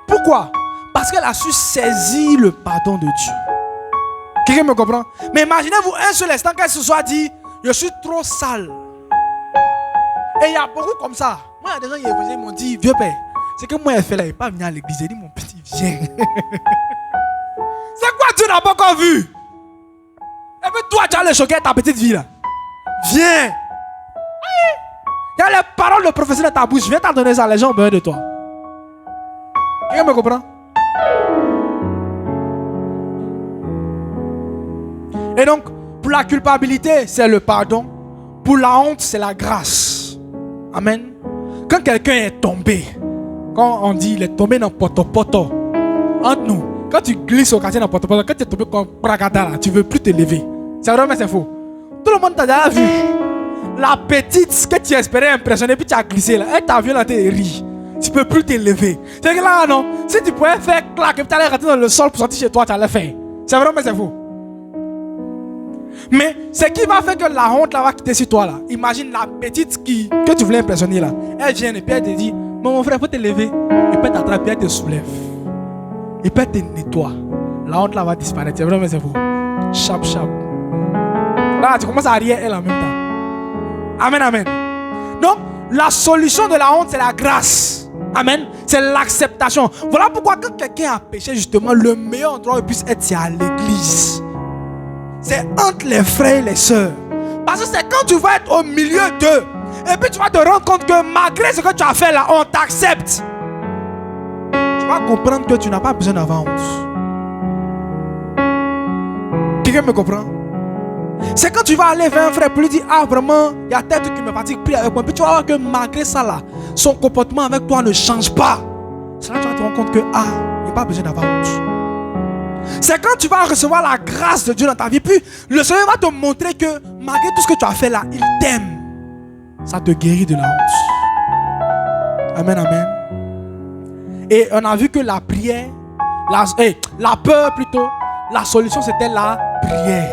Pourquoi? Parce qu'elle a su saisir le pardon de Dieu. Quelqu'un me comprend? Mais imaginez-vous un seul instant qu'elle se soit dit, je suis trop sale. Et il y a beaucoup comme ça. Moi, il y a des gens qui m'ont dit, vieux père, c'est que moi, elle fait là, il n'est pas venu à l'église. Elle dit, mon petit, viens. C'est quoi Dieu n'a pas encore vu? Et puis toi, tu as le choquer ta petite vie là. Viens. Il y a les paroles de professeur dans ta bouche. Viens t'en donner ça, les gens ont besoin de toi. Quelqu'un me comprend? Et donc, pour la culpabilité, c'est le pardon. Pour la honte, c'est la grâce. Amen. Quand quelqu'un est tombé, quand on dit il est tombé dans poto-poto, entre nous, quand tu glisses au quartier dans poto-poto, quand tu es tombé comme Pragada, là, tu ne veux plus te lever. C'est vrai, mais c'est faux. Tout le monde t'a déjà vu. La petite que tu espérais impressionner, puis tu as glissé là, elle t'a vu là, tu ris. Tu ne peux plus te lever. C'est que là, non, si tu pouvais faire clac, et tu allais rentrer dans le sol pour sortir chez toi, tu allais faire. C'est vrai, mais c'est faux. Mais ce qui va faire que la honte là va quitter sur toi là. Imagine la petite que tu voulais impressionner là. Elle vient et puis elle te dit, mon frère, il faut te lever. Et puis elle t'attrape et elle te soulève. Et puis elle te nettoie. La honte là va disparaître. C'est vrai, mais c'est faux. Chap. Là, tu commences à rire elle en même temps. Amen, amen. Donc, la solution de la honte, c'est la grâce. Amen. C'est l'acceptation. Voilà pourquoi quand quelqu'un a péché, justement, le meilleur endroit où il puisse être, c'est à l'église. C'est entre les frères et les sœurs. Parce que c'est quand tu vas être au milieu d'eux. Et puis tu vas te rendre compte que malgré ce que tu as fait là, on t'accepte. Tu vas comprendre que tu n'as pas besoin d'avoir honte. Quelqu'un me comprend? C'est quand tu vas aller vers un frère pour lui dire, ah vraiment, il y a tel truc qui me fatigue, prie avec moi. Puis tu vas voir que malgré ça là, son comportement avec toi ne change pas. C'est là que tu vas te rendre compte que, ah, il n'y a pas besoin d'avoir honte. C'est quand tu vas recevoir la grâce de Dieu dans ta vie, puis le Seigneur va te montrer que malgré tout ce que tu as fait là, il t'aime. Ça te guérit de la honte. Amen, amen. Et on a vu que la prière, la peur plutôt, la solution c'était la prière.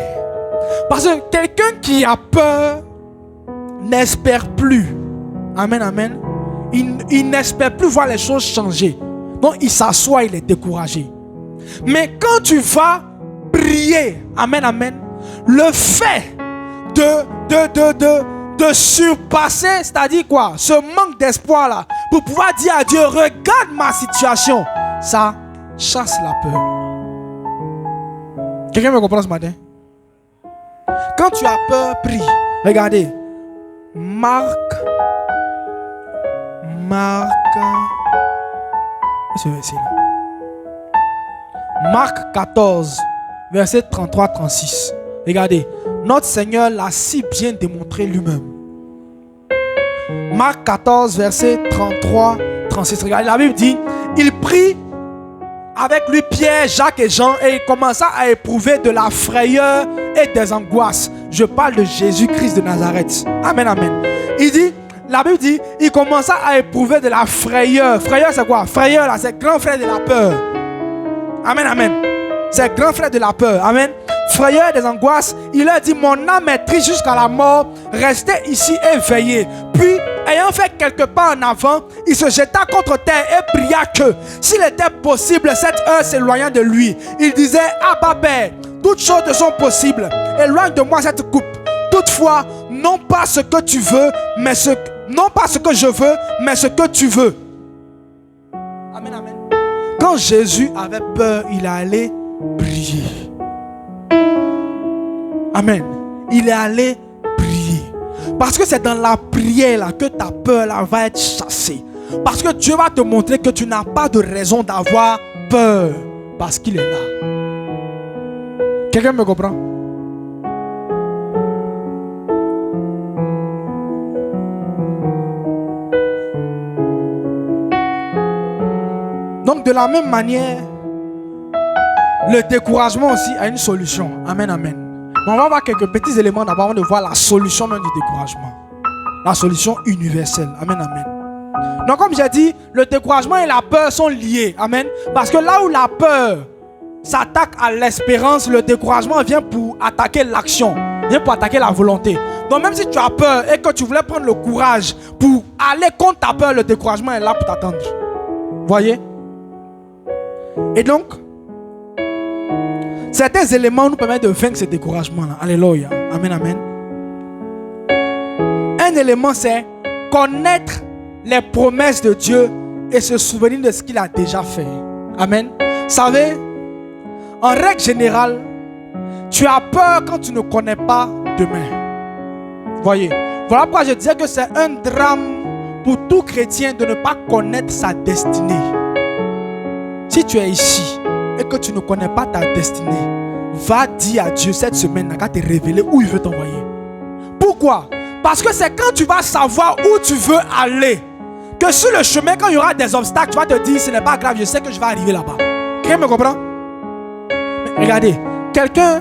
Parce que quelqu'un qui a peur n'espère plus. Amen, amen. Il n'espère plus voir les choses changer. Donc il s'assoit, il est découragé. Mais quand tu vas prier, amen, amen, le fait de surpasser, c'est-à-dire quoi, ce manque d'espoir là, pour pouvoir dire à Dieu, regarde ma situation, ça chasse la peur. Quelqu'un me comprend ce matin? Quand tu as peur, prie. Regardez, Marc, ce verset là. Marc 14, verset 33-36. Regardez, notre Seigneur l'a si bien démontré lui-même. Marc 14, verset 33-36. Regardez, la Bible dit, il prit avec lui Pierre, Jacques et Jean et il commença à éprouver de la frayeur et des angoisses. Je parle de Jésus-Christ de Nazareth. Amen, amen. La Bible dit, il commença à éprouver de la frayeur. Frayeur, c'est quoi? Frayeur, là, c'est grand frère de la peur. Amen, amen. C'est grand frère de la peur. Amen. Frayeur et des angoisses. Il leur dit, mon âme est triste jusqu'à la mort. Restez ici et veillez. Puis, ayant fait quelques pas en avant, il se jeta contre terre et pria que, s'il était possible, cette heure s'éloignant de lui. Il disait, Abba Père, toutes choses te sont possibles. Éloigne de moi cette coupe. Toutefois, non pas ce que tu veux, mais non pas ce que je veux, mais ce que tu veux. Amen, amen. Quand Jésus avait peur, il est allé prier. Amen. Il est allé prier. Parce que c'est dans la prière là que ta peur là va être chassée. Parce que Dieu va te montrer que tu n'as pas de raison d'avoir peur. Parce qu'il est là. Quelqu'un me comprend? Donc de la même manière, le découragement aussi a une solution. Amen, amen. Mais on va voir quelques petits éléments d'abord avant de voir la solution même du découragement. La solution universelle. Amen, amen. Donc comme j'ai dit, le découragement et la peur sont liés. Amen. Parce que là où la peur s'attaque à l'espérance, le découragement vient pour attaquer l'action, vient pour attaquer la volonté. Donc même si tu as peur et que tu voulais prendre le courage pour aller contre ta peur, le découragement est là pour t'attendre. Voyez? Et donc, certains éléments nous permettent de vaincre ce découragement-là. Alléluia. Amen, amen. Un élément, c'est connaître les promesses de Dieu et se souvenir de ce qu'il a déjà fait. Amen. Vous savez, en règle générale, tu as peur quand tu ne connais pas demain. Voyez. Voilà pourquoi je disais que c'est un drame pour tout chrétien de ne pas connaître sa destinée. Si tu es ici et que tu ne connais pas ta destinée, va dire à Dieu cette semaine, il va te révéler où il veut t'envoyer. Pourquoi? Parce que c'est quand tu vas savoir où tu veux aller, que sur le chemin, quand il y aura des obstacles, tu vas te dire, ce n'est pas grave, je sais que je vais arriver là-bas. Quelqu'un me comprend? Mais regardez, quelqu'un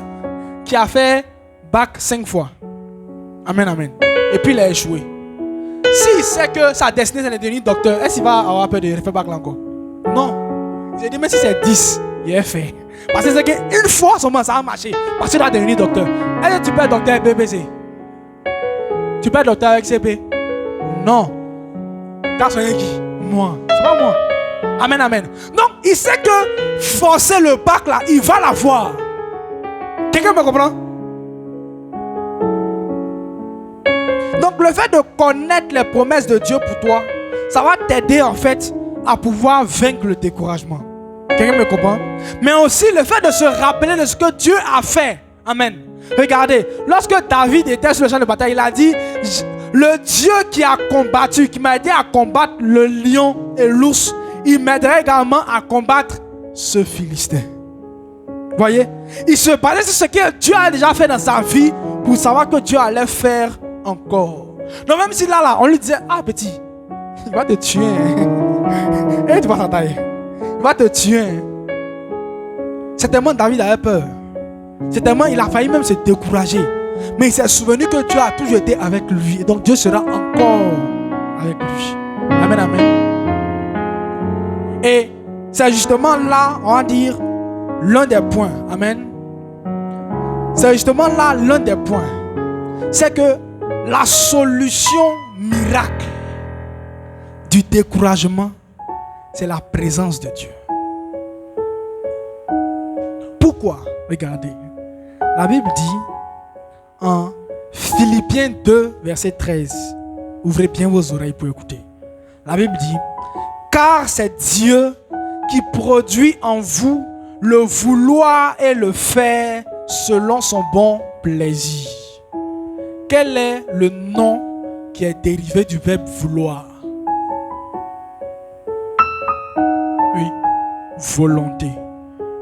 qui a fait bac 5 fois, amen, amen, et puis il a échoué. S'il sait que sa destinée c'est de devenir docteur, est-ce qu'il va avoir peur de refaire bac là encore? Non. J'ai dit, mais si c'est 10, il est fait. Parce que c'est qu'une fois seulement ça a marché. Parce que tu vas devenir docteur. Est-ce que tu peux être docteur avec BBC? Tu peux être docteur avec CP? Non. T'as soigné qui? Moi. C'est pas moi. Amen, amen. Donc, il sait que forcer le bac là, il va l'avoir. Quelqu'un me comprend? Donc, le fait de connaître les promesses de Dieu pour toi, ça va t'aider en fait à pouvoir vaincre le découragement. Quelqu'un me comprend? Mais aussi le fait de se rappeler de ce que Dieu a fait. Amen. Regardez, lorsque David était sur le champ de bataille, il a dit, le Dieu qui a combattu, qui m'a aidé à combattre le lion et l'ours, il m'aiderait également à combattre ce Philistin. Voyez? Il se basait sur ce que Dieu a déjà fait dans sa vie pour savoir que Dieu allait faire encore. Donc même si là, on lui disait, ah petit, il va te tuer. Et tu vas s'attaquer. Il va te tuer. C'est tellement David avait peur. C'est tellement il a failli même se décourager. Mais il s'est souvenu que Dieu a toujours été avec lui. Et donc Dieu sera encore avec lui. Amen, amen. Et c'est justement là, on va dire, l'un des points. Amen. C'est justement là l'un des points. C'est que la solution miracle du découragement, c'est la présence de Dieu. Pourquoi? Regardez. La Bible dit en Philippiens 2, verset 13. Ouvrez bien vos oreilles pour écouter. La Bible dit, car c'est Dieu qui produit en vous le vouloir et le faire selon son bon plaisir. Quel est le nom qui est dérivé du verbe vouloir? Oui, volonté.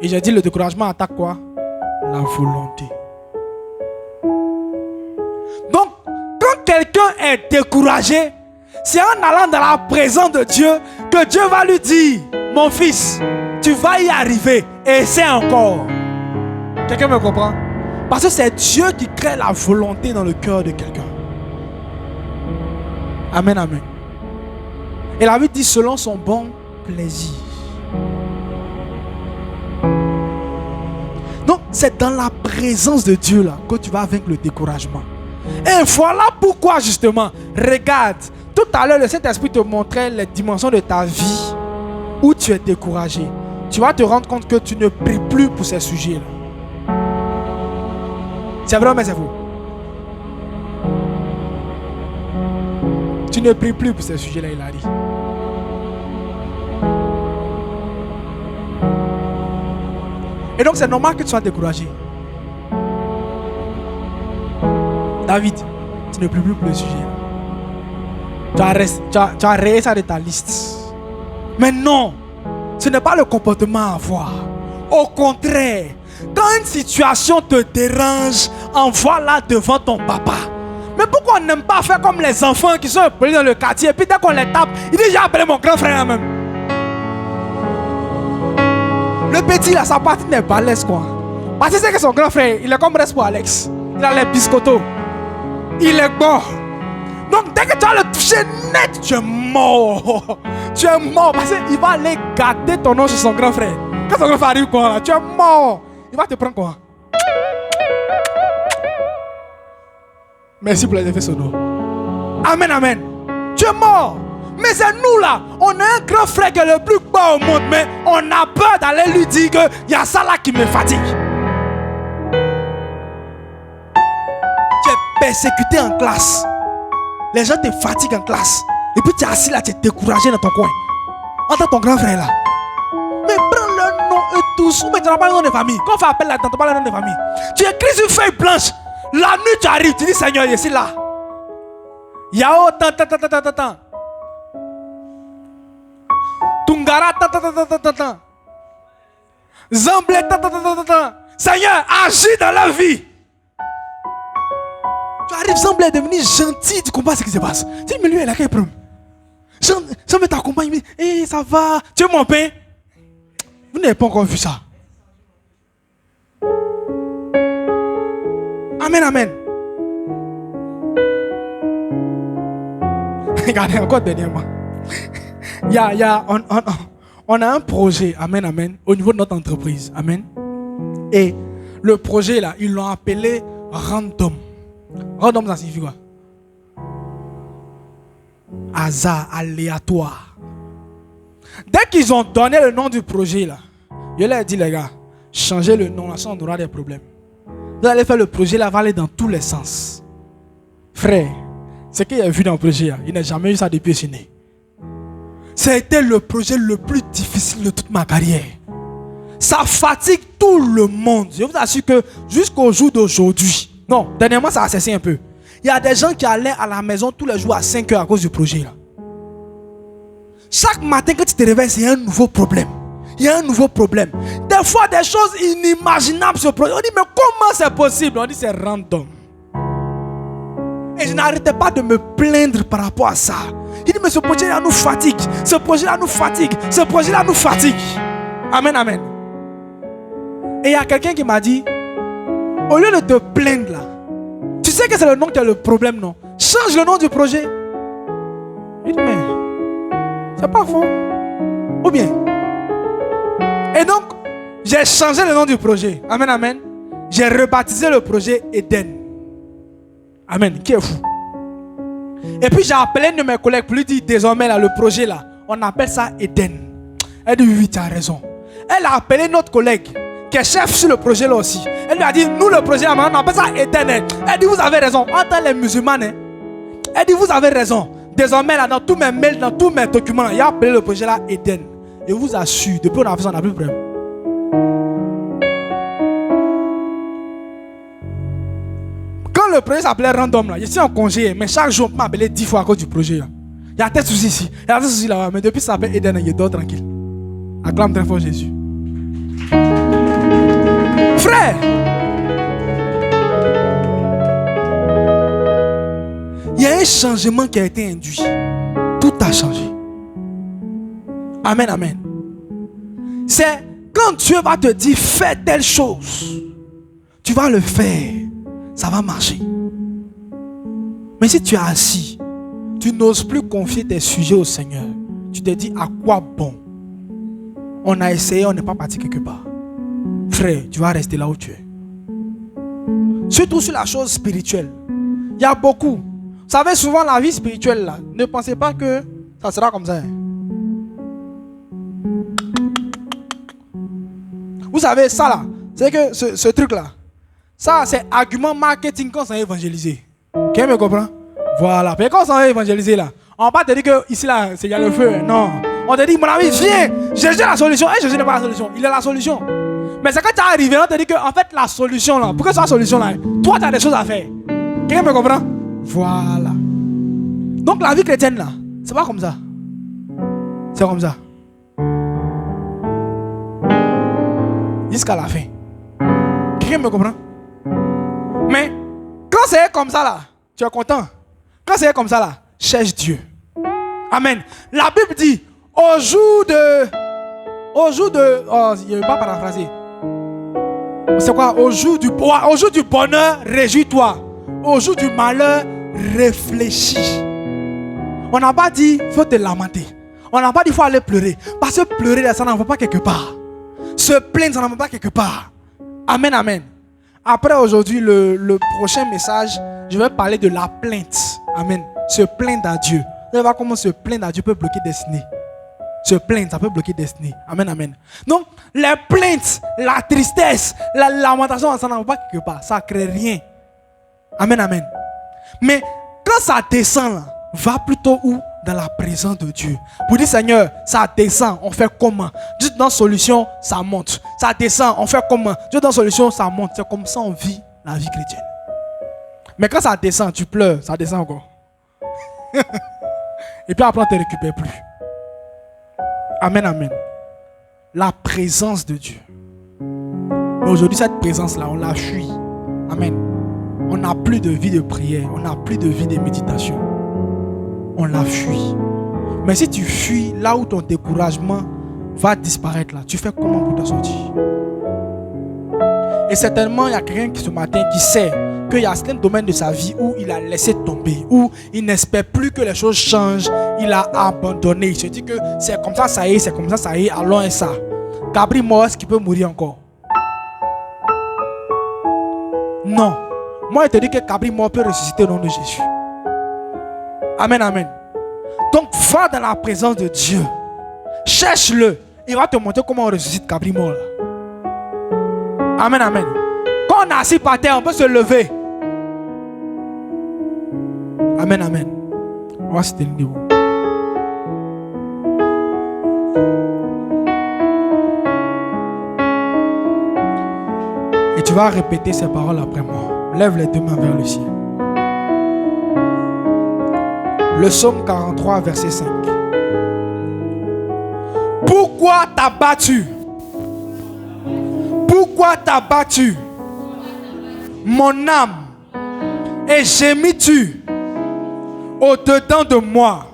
Et j'ai dit le découragement attaque quoi? La volonté. Donc, quand quelqu'un est découragé, c'est en allant dans la présence de Dieu que Dieu va lui dire, mon fils, tu vas y arriver, et essaie encore. Quelqu'un me comprend? Parce que c'est Dieu qui crée la volonté dans le cœur de quelqu'un. Amen, amen. Et la Bible dit selon son bon plaisir. Donc c'est dans la présence de Dieu là que tu vas vaincre le découragement. Et voilà pourquoi justement, regarde, tout à l'heure le Saint-Esprit te montrait les dimensions de ta vie où tu es découragé. Tu vas te rendre compte que tu ne pries plus pour ces sujets là. C'est vrai mais c'est faux. Tu ne pries plus pour ces sujets là, il a dit. Et donc c'est normal que tu sois découragé. David, tu ne pries plus pour le sujet. Tu as rayé ça de ta liste. Mais non, ce n'est pas le comportement à avoir. Au contraire, quand une situation te dérange, envoie-la devant ton papa. Mais pourquoi on n'aime pas faire comme les enfants qui sont appelés dans le quartier et puis dès qu'on les tape, il dit j'ai appelé mon grand frère même. Le petit là, sa partie n'est pas laisse quoi. Parce que c'est que son grand frère, il est comme reste pour Alex. Il a les biscottos. Il est bon. Donc dès que tu vas le toucher net, tu es mort. Tu es mort parce qu'il va aller gâter ton nom sur son grand frère. Quand ton grand frère arrive quoi là, tu es mort. Il va te prendre quoi? Merci pour les effets sonores. Amen, amen. Tu es mort. Mais c'est nous là. On a un grand frère qui est le plus bas au monde. Mais on a peur d'aller lui dire qu'il y a ça là qui me fatigue. Tu es persécuté en classe. Les gens te fatiguent en classe. Et puis tu es assis là, tu es découragé dans ton coin. Entends ton grand frère là. Mais prends le nom et tous. Mais tu n'as pas le nom de famille. Quand on fait appel là, tu n'as pas le nom de famille. Tu écris sur une feuille blanche. La nuit tu arrives, tu dis Seigneur, je suis là. Yao, tant. Tungara, tant. Zamblé, tant. Seigneur, agis dans la vie. Tu arrives, Zamblé est devenu gentil, tu comprends ce qui se passe. Tu dis, mais lui, il a quel problème? Zamblé t'accompagne, il me dit, hey, ça va, tu veux mon pain? Vous n'avez pas encore vu ça. Amen, amen. Regardez encore dernièrement. On a un projet, amen, amen, au niveau de notre entreprise, amen. Et le projet là, ils l'ont appelé random. Random, ça signifie quoi? Hasard, aléatoire. Dès qu'ils ont donné le nom du projet là, je leur ai dit les gars, changez le nom là, sinon on aura des problèmes. Vous allez faire le projet là, va aller dans tous les sens. Frère, ce qu'il a vu dans le projet là, il n'a jamais eu ça depuis qu'il est né. C'était le projet le plus difficile de toute ma carrière. Ça fatigue tout le monde. Je vous assure que jusqu'au jour d'aujourd'hui, non, dernièrement ça a cessé un peu. Il y a des gens qui allaient à la maison tous les jours à 5 heures à cause du projet là. Chaque matin quand tu te réveilles, c'est un nouveau problème. Il y a un nouveau problème. Des fois, des choses inimaginables se produisent. On dit, mais comment c'est possible? On dit, c'est random. Et je n'arrêtais pas de me plaindre par rapport à ça. Il dit, mais ce projet-là nous fatigue. Ce projet-là nous fatigue. Ce projet-là nous fatigue. Amen, amen. Et il y a quelqu'un qui m'a dit, au lieu de te plaindre là, tu sais que c'est le nom qui a le problème, non? Change le nom du projet. Il dit, mais c'est pas faux. Ou bien? Et donc, j'ai changé le nom du projet. Amen, amen. J'ai rebaptisé le projet Eden. Amen. Qui est fou? Et puis j'ai appelé une de mes collègues pour lui dire désormais là, le projet là, on appelle ça Eden. Elle dit oui, tu as raison. Elle a appelé notre collègue qui est chef sur le projet là aussi. Elle lui a dit nous le projet là, on appelle ça Eden. Elle dit vous avez raison. Entre les musulmans, elle dit vous avez raison. Désormais là, dans tous mes mails, dans tous mes documents, il a appelé le projet là Eden. Je vous assure, depuis qu'on a fait ça, on n'a plus de problème. Quand le projet s'appelait random, là, je suis en congé, mais chaque jour, on m'a appelé 10 fois à cause du projet. Là. Il y a tel souci ici, il y a tel souci là-bas, mais depuis ça s'appelle Eden, il dort tranquille. Acclame très fort Jésus. Frère, il y a un changement qui a été induit. Tout a changé. Amen, amen. C'est quand Dieu va te dire fais telle chose, tu vas le faire, ça va marcher. Mais si tu es assis, tu n'oses plus confier tes sujets au Seigneur, tu te dis à quoi bon? On a essayé, on n'est pas parti quelque part. Frère, tu vas rester là où tu es. Surtout sur la chose spirituelle. Il y a beaucoup. Vous savez, souvent la vie spirituelle là, ne pensez pas que ça sera comme ça. Vous savez, ça là, c'est que ce truc là, ça c'est argument marketing quand on s'est évangélisé. Quelqu'un me comprend? Voilà. Mais quand on s'est évangélisé là, on va pas te dire que ici là, il y a le feu. Non. On te dit, mon ami, viens, Jésus est la solution. Et Jésus n'est pas la solution, il est la solution. Mais c'est quand tu es arrivé, on te dit que en fait la solution là, pour que ce soit la solution là, toi tu as des choses à faire. Quelqu'un me comprend? Voilà. Donc la vie chrétienne là, c'est pas comme ça. C'est comme ça. Jusqu'à la fin. Quelqu'un me comprend? Mais quand c'est comme ça là, tu es content. Quand c'est comme ça là, cherche Dieu. Amen. La Bible dit, au jour de, oh, je ne vais pas paraphraser. C'est quoi? Au jour du bonheur, réjouis-toi. Au jour du malheur, réfléchis. On n'a pas dit, il faut te lamenter. On n'a pas dit, il faut aller pleurer. Parce que pleurer, ça n'en va pas quelque part. Se plaindre, ça n'en va pas quelque part. Amen, amen. Après aujourd'hui, le prochain message, je vais parler de la plainte. Amen. Se plaindre à Dieu. Vous allez voir comment se plaindre à Dieu peut bloquer destinée. Se plaindre, ça peut bloquer destinée. Amen, amen. Donc, les plaintes, la tristesse, la lamentation, ça n'en va pas quelque part. Ça ne crée rien. Amen, amen. Mais quand ça descend, là, va plutôt où? Dans la présence de Dieu. Pour dire, Seigneur, ça descend, on fait comment? Dieu dans solution, ça monte. Ça descend, on fait comment? Dieu dans solution, ça monte. C'est comme ça on vit la vie chrétienne. Mais quand ça descend, tu pleures, ça descend encore. Et puis après, on ne te récupère plus. Amen, amen. La présence de Dieu. Mais aujourd'hui, cette présence-là, on la fuit. Amen. On n'a plus de vie de prière, on n'a plus de vie de méditation. On la fuit. Mais si tu fuis là où ton découragement va disparaître là, tu fais comment pour t'en sortir? Et certainement, il y a quelqu'un qui ce matin qui sait qu'il y a certains domaines de sa vie où il a laissé tomber, où il n'espère plus que les choses changent, il a abandonné. Il se dit que c'est comme ça, ça y est, c'est comme ça y est, allons et ça. Gabriel mort, est-ce qu'il peut mourir encore? Non. Moi, je te dis que Gabriel mort peut ressusciter au nom de Jésus. Amen, amen. Donc, va dans la présence de Dieu. Cherche-le. Il va te montrer comment on ressuscite Gabriel mort. Amen, amen. Quand on est assis par terre, on peut se lever. Amen, amen. On va se tenir debout. Et tu vas répéter ces paroles après moi. Lève les deux mains vers le ciel. Le psaume 43, verset 5. Pourquoi t'as battu? Pourquoi t'as battu mon âme et gémis-tu au-dedans de moi?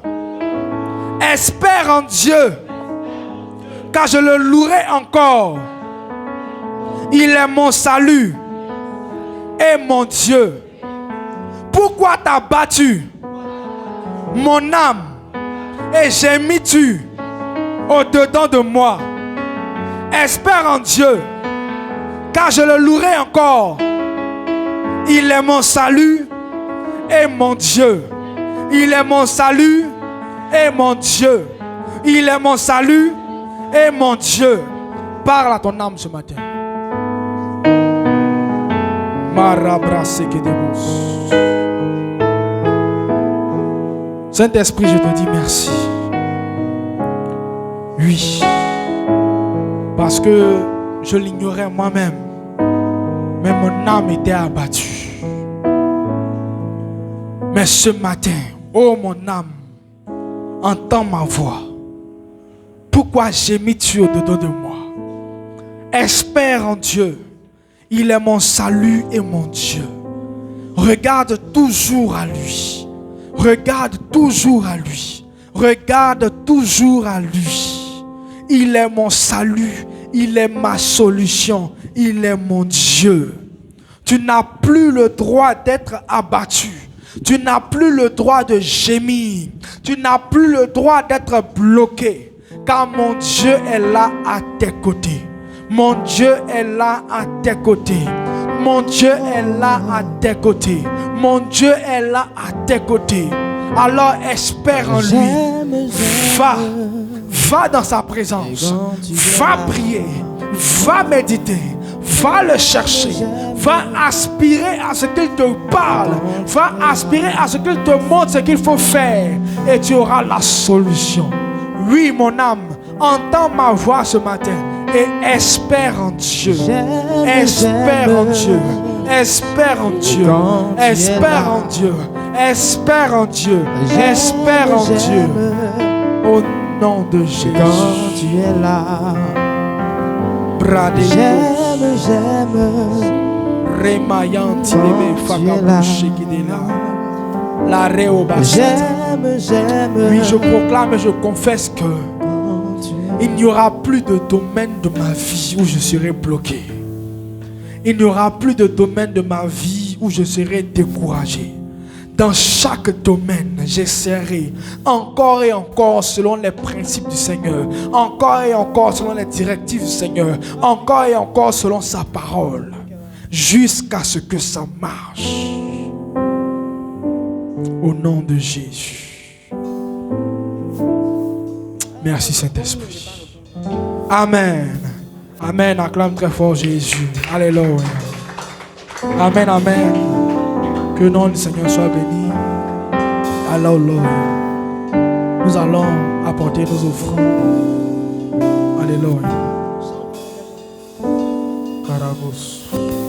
Espère en Dieu, car je le louerai encore. Il est mon salut et mon Dieu. Pourquoi t'as battu mon âme et gémis-tu au-dedans de moi? Espère en Dieu, car je le louerai encore. Il est mon salut et mon Dieu. Il est mon salut et mon Dieu. Il est mon salut et mon Dieu. Parle à ton âme ce matin. Saint-Esprit, je te dis merci. Oui. Parce que je l'ignorais moi-même. Mais mon âme était abattue. Mais ce matin, oh mon âme, entends ma voix. Pourquoi gémis-tu au-dedans de moi? Espère en Dieu. Il est mon salut et mon Dieu. Regarde toujours à lui. Regarde toujours à lui. Regarde toujours à lui. Il est mon salut. Il est ma solution. Il est mon Dieu. Tu n'as plus le droit d'être abattu. Tu n'as plus le droit de gémir. Tu n'as plus le droit d'être bloqué. Car mon Dieu est là à tes côtés. Mon Dieu est là à tes côtés. Mon Dieu est là à tes côtés. Mon Dieu est là à tes côtés. Alors espère en lui. Va dans sa présence. Va prier. Va méditer. Va le chercher. Va aspirer à ce qu'il te parle. Va aspirer à ce qu'il te montre ce qu'il faut faire. Et tu auras la solution. Oui, mon âme, entends ma voix ce matin. Et espère en Dieu. Espère en Dieu. Espère en Dieu. Espère en Dieu. Espère en Dieu. Espère en Dieu. Au nom de Jésus. Quand tu es là. J'aime. Remayanti lebe fakabouche kidela. La J'aime. Oui, je proclame et je confesse que il n'y aura plus de domaine de ma vie où je serai bloqué. Il n'y aura plus de domaine de ma vie où je serai découragé. Dans chaque domaine, j'essaierai encore et encore selon les principes du Seigneur, encore et encore selon les directives du Seigneur, encore et encore selon sa parole, jusqu'à ce que ça marche. Au nom de Jésus. Merci Saint-Esprit. Amen. Amen. Acclame très fort Jésus. Alléluia. Amen. Amen. Que le nom du Seigneur soit béni. Alléluia. Nous allons apporter nos offrandes. Alléluia. Carabos.